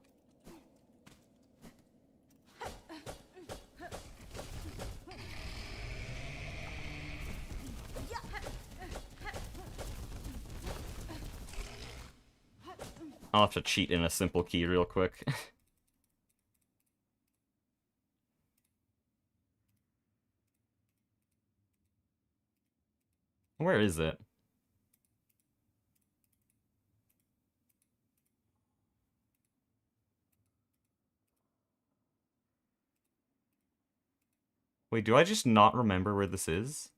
I'll have to cheat in a simple key real quick. Where is it? Wait, do I just not remember where this is?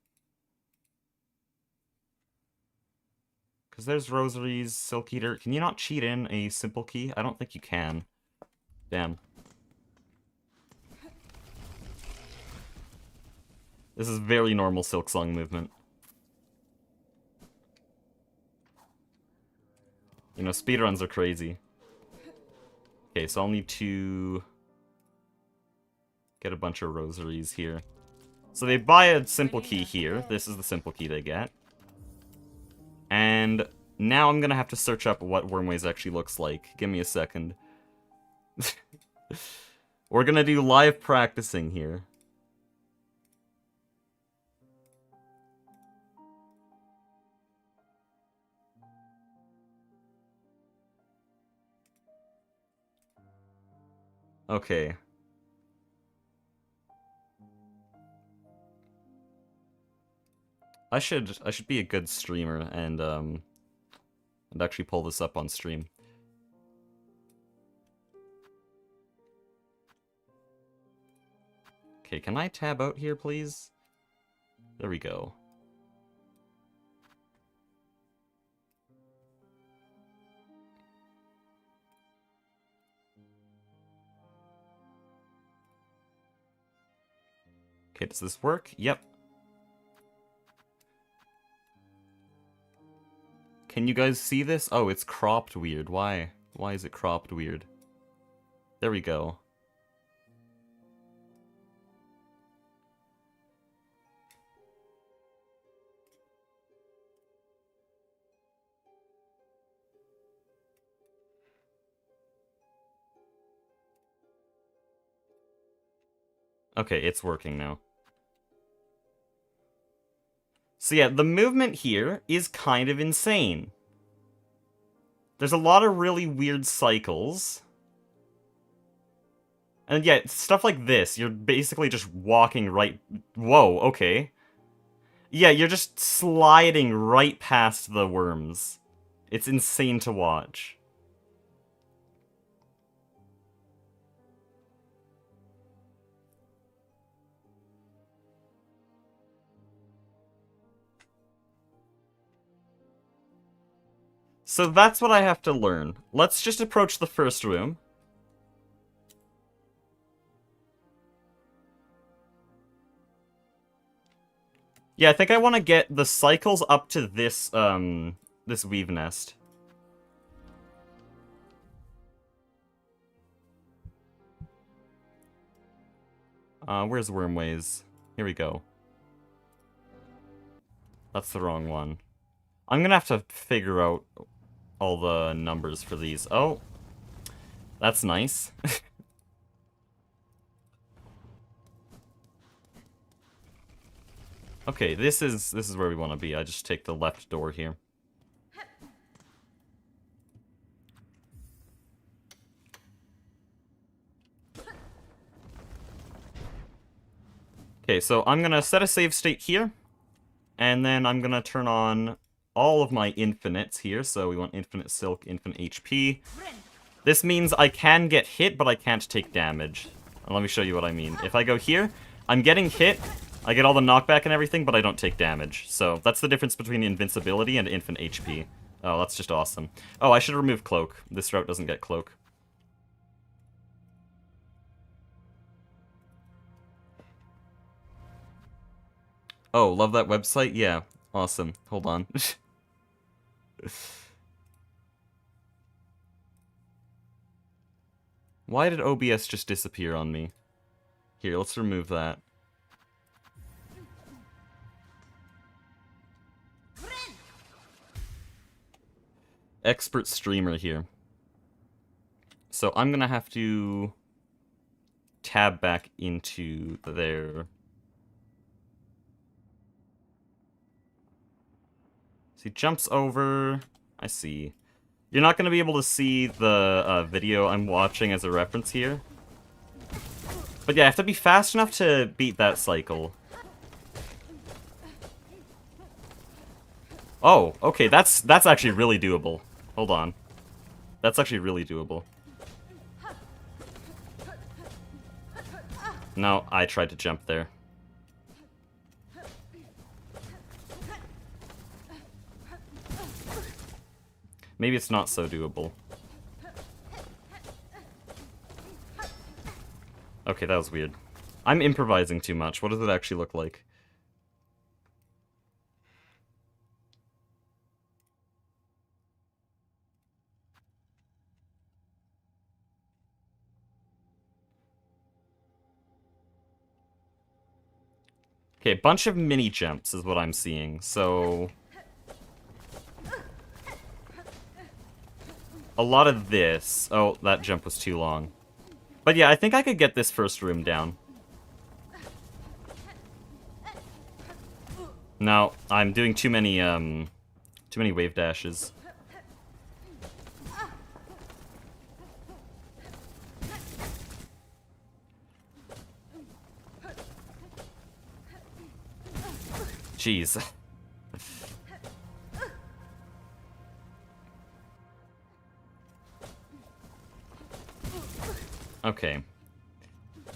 Because there's rosaries, silk eater. Can you not cheat in a simple key? I don't think you can. Damn. This is very normal Silksong movement. You know, speedruns are crazy. Okay, so I'll need to get a bunch of rosaries here. So they buy a simple key here. This is the simple key they get. And now I'm gonna have to search up what Wormways actually looks like. Give me a second. We're gonna do live practicing here. Okay. I should be a good streamer and actually pull this up on stream. Okay, can I tab out here, please? There we go. Okay, does this work? Yep. Can you guys see this? Oh, it's cropped weird. Why? Why is it cropped weird? There we go. Okay, it's working now. So yeah, the movement here is kind of insane. There's a lot of really weird cycles. And yeah, stuff like this, you're basically just walking right... Whoa, okay. Yeah, you're just sliding right past the worms. It's insane to watch. So that's what I have to learn. Let's just approach the first room. Yeah, I think I want to get the cycles up to this, this weave nest. Where's Wormways? Here we go. That's the wrong one. I'm gonna have to figure out all the numbers for these. Oh, that's nice. Okay, this is where we want to be. I just take the left door here. Okay, so I'm gonna set a save state here, and then I'm gonna turn on all of my infinites here. So we want infinite silk, infinite HP. This means I can get hit, but I can't take damage. And let me show you what I mean. If I go here, I'm getting hit, I get all the knockback and everything, but I don't take damage. So that's the difference between invincibility and infinite HP. Oh, that's just awesome. Oh, I should remove cloak. This route doesn't get cloak. Oh, love that website? Yeah, awesome. Hold on. Why did OBS just disappear on me? Here, let's remove that. Expert streamer here. So I'm gonna have to tab back into there. So he jumps over. I see. You're not gonna be able to see the video I'm watching as a reference here. But yeah, I have to be fast enough to beat that cycle. Oh, okay, that's actually really doable. Hold on. That's actually really doable. No, I tried to jump there. Maybe it's not so doable. Okay, that was weird. I'm improvising too much. What does it actually look like? Okay, a bunch of mini jumps is what I'm seeing, so... a lot of this. Oh, that jump was too long. But yeah, I think I could get this first room down. No, I'm doing too many wave dashes. Jeez. Okay.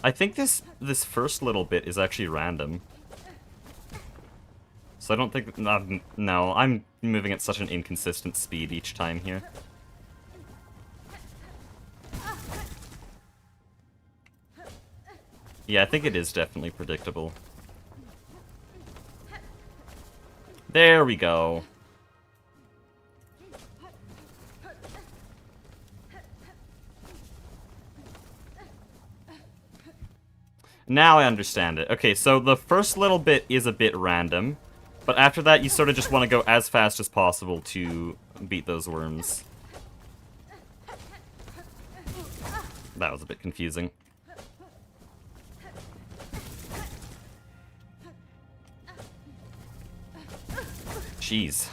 I think this first little bit is actually random. So I don't think... no, I'm moving at such an inconsistent speed each time here. Yeah, I think it is definitely predictable. There we go. Now I understand it. Okay, so the first little bit is a bit random, but after that you sort of just want to go as fast as possible to beat those worms. That was a bit confusing. Jeez.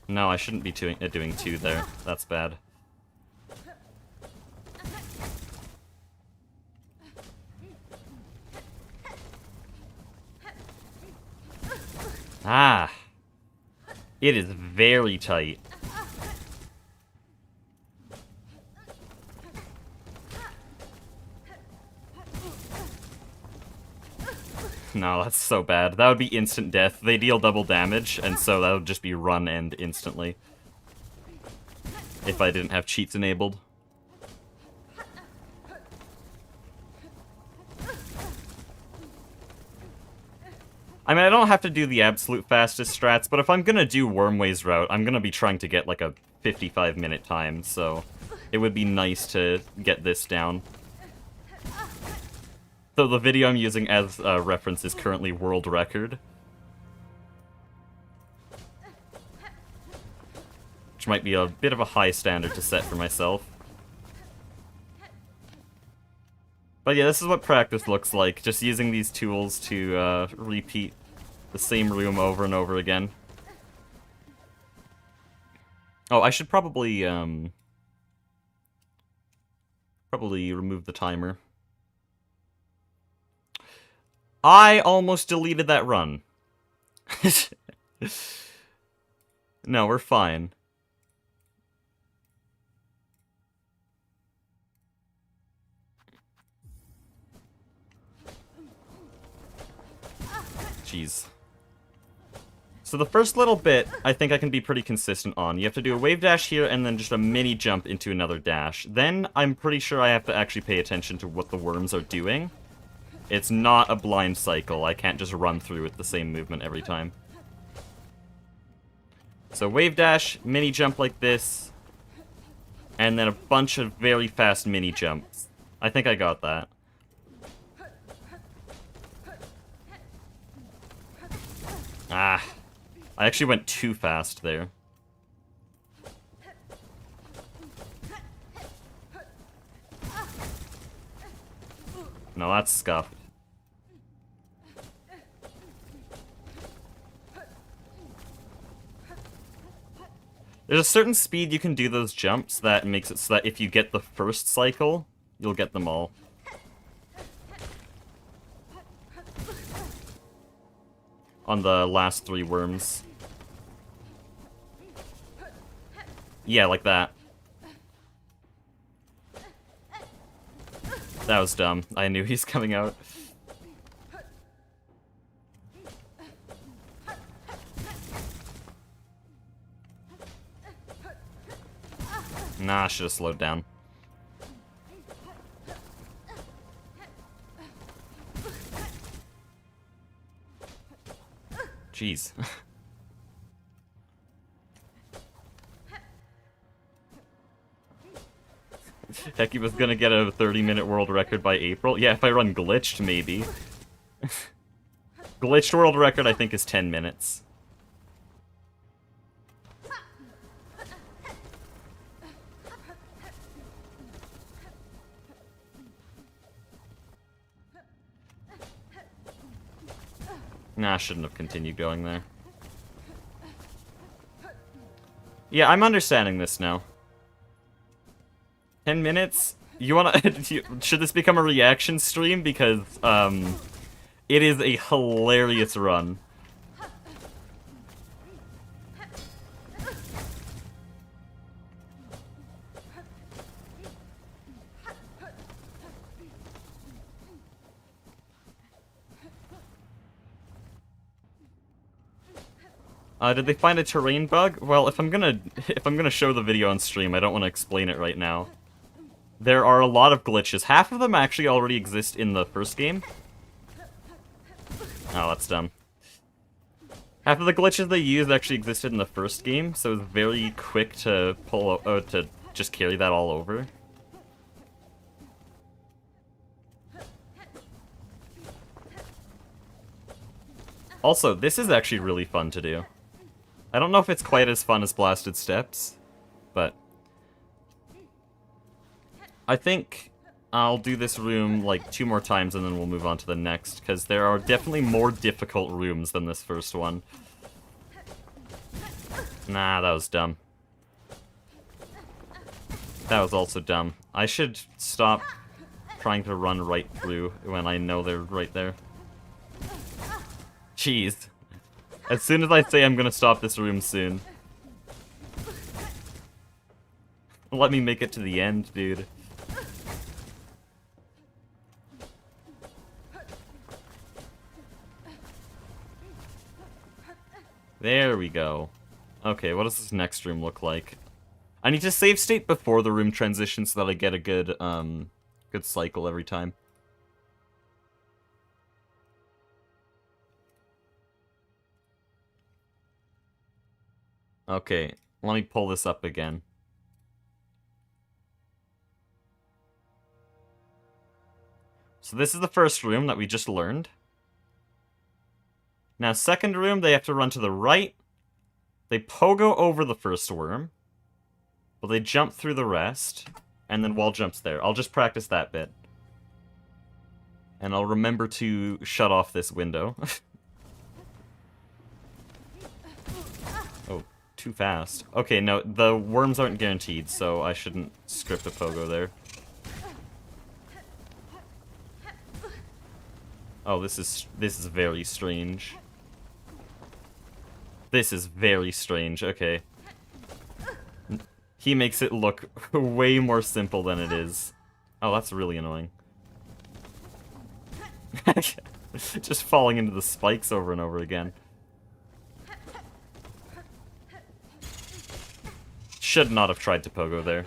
No, I shouldn't be doing two there. That's bad. Ah. It is very tight. No, that's so bad. That would be instant death. They deal double damage, and so that would just be run end instantly. If I didn't have cheats enabled. I mean, I don't have to do the absolute fastest strats, but if I'm gonna do Wormway's route, I'm gonna be trying to get like a 55-minute time, so it would be nice to get this down. So the video I'm using as a reference is currently world record. Which might be a bit of a high standard to set for myself. But yeah, this is what practice looks like, just using these tools to repeat the same room over and over again. Oh, I should probably remove the timer. I almost deleted that run. No, we're fine. Jeez. So the first little bit, I think I can be pretty consistent on. You have to do a wave dash here, and then just a mini jump into another dash. Then, I'm pretty sure I have to actually pay attention to what the worms are doing. It's not a blind cycle. I can't just run through with the same movement every time. So wave dash, mini jump like this, and then a bunch of very fast mini jumps. I think I got that. Ah. I actually went too fast there. No, that's scuffed. There's a certain speed you can do those jumps that makes it so that if you get the first cycle, you'll get them all. On the last 3 worms. Yeah, like that. That was dumb. I knew he's coming out. Nah, I should have slowed down. Jeez. Hecky was gonna get a 30-minute world record by April. Yeah, if I run glitched, maybe. Glitched world record, I think, is 10 minutes. Nah, I shouldn't have continued going there. Yeah, I'm understanding this now. 10 minutes? You wanna... should this become a reaction stream? Because, it is a hilarious run. Did they find a terrain bug? Well, if I'm gonna show the video on stream, I don't want to explain it right now. There are a lot of glitches. Half of them actually already exist in the first game. Oh, that's dumb. Half of the glitches they used actually existed in the first game, so it was very quick to to just carry that all over. Also, this is actually really fun to do. I don't know if it's quite as fun as Blasted Steps, but I think I'll do this room like 2 more times and then we'll move on to the next, because there are definitely more difficult rooms than this first one. Nah, that was dumb. That was also dumb. I should stop trying to run right through when I know they're right there. Jeez. As soon as I say I'm gonna stop this room soon. Let me make it to the end, dude. There we go. Okay, what does this next room look like? I need to save state before the room transitions so that I get a good, good cycle every time. Okay, let me pull this up again. So this is the first room that we just learned. Now, second room, they have to run to the right. They pogo over the first worm. But they jump through the rest. And then wall jumps there. I'll just practice that bit. And I'll remember to shut off this window. Oh, too fast. Okay, no, the worms aren't guaranteed, so I shouldn't script a pogo there. Oh, this is very strange. This is very strange, okay. He makes it look way more simple than it is. Oh, that's really annoying. Just falling into the spikes over and over again. Should not have tried to pogo there.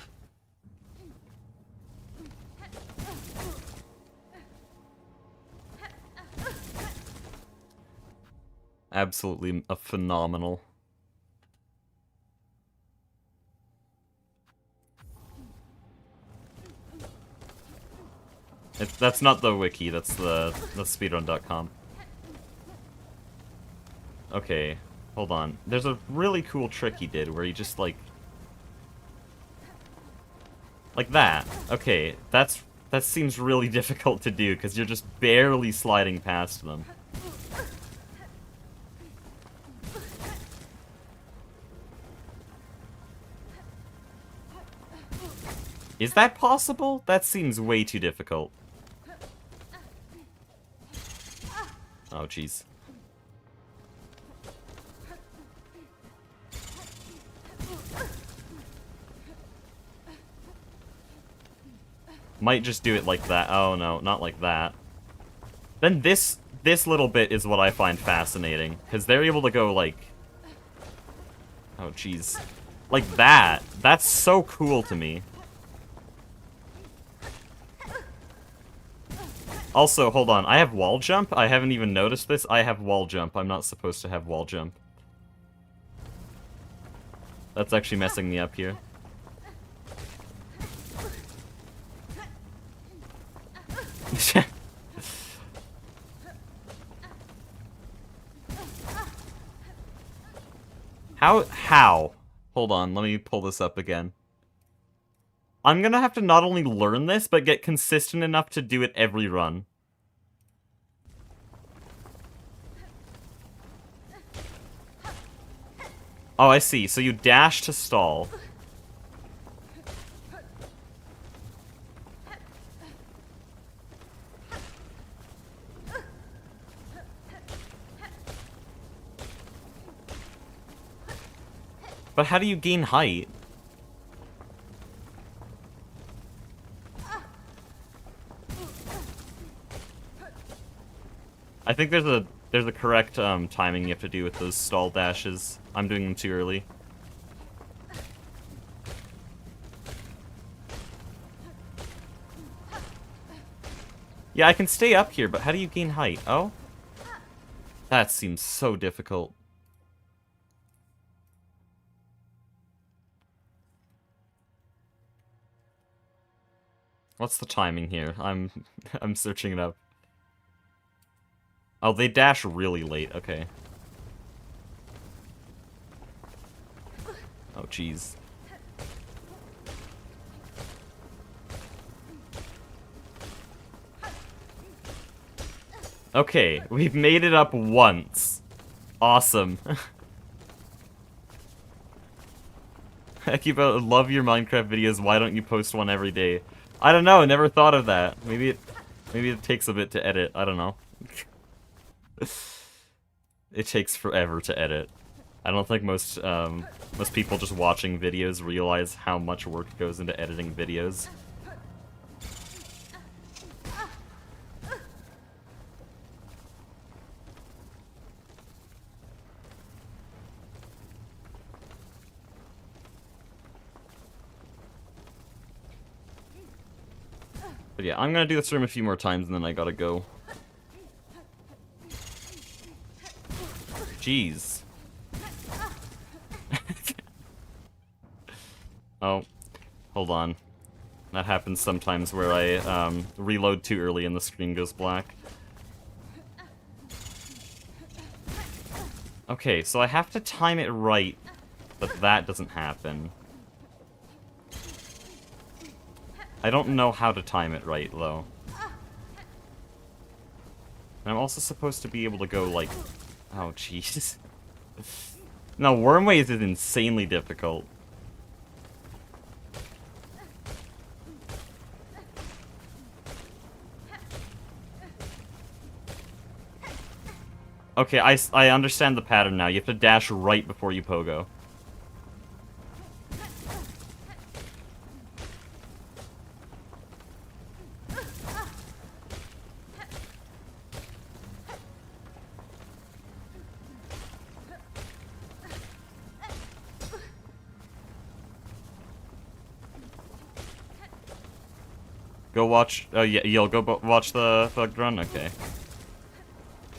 Absolutely a phenomenal. That's not the wiki, that's speedrun.com. Okay, hold on. There's a really cool trick he did where he just like that. Okay, that seems really difficult to do because you're just barely sliding past them. Is that possible? That seems way too difficult. Oh, jeez. Might just do it like that. Oh no, not like that. Then this little bit is what I find fascinating, because they're able to go like... Oh jeez. Like that. That's so cool to me. Also, hold on, I have wall jump? I haven't even noticed this. I have wall jump. I'm not supposed to have wall jump. That's actually messing me up here. How? Hold on, let me pull this up again. I'm gonna have to not only learn this, but get consistent enough to do it every run. Oh, I see. So you dash to stall. But how do you gain height? I think there's a correct timing you have to do with those stall dashes. I'm doing them too early. Yeah, I can stay up here, but how do you gain height? Oh? That seems so difficult. What's the timing here? I'm searching it up. Oh, they dash really late. Okay. Oh, jeez. Okay, we've made it up once. Awesome. Heck, you love your Minecraft videos. Why don't you post one every day? I don't know. I never thought of that. Maybe it takes a bit to edit. I don't know. It takes forever to edit. I don't think most people just watching videos realize how much work goes into editing videos. But yeah, I'm gonna do this room a few more times and then I gotta go. Jeez. Oh, hold on. That happens sometimes where I reload too early and the screen goes black. Okay, so I have to time it right, but that doesn't happen. I don't know how to time it right, though. And I'm also supposed to be able to go, like... Oh, jeez. No, Wormways is insanely difficult. Okay, I understand the pattern now. You have to dash right before you pogo. Go watch... Oh, yeah, you'll go watch the Thug Run? Okay.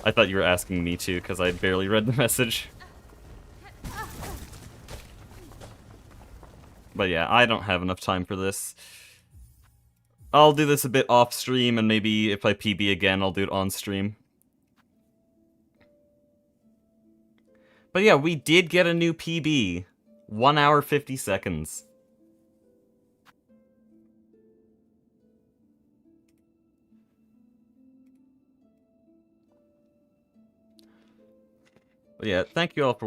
I thought you were asking me to, because I barely read the message. But yeah, I don't have enough time for this. I'll do this a bit off-stream, and maybe if I PB again, I'll do it on-stream. But yeah, we did get a new PB. 1 hour 50 seconds. But yeah, thank you all for watching.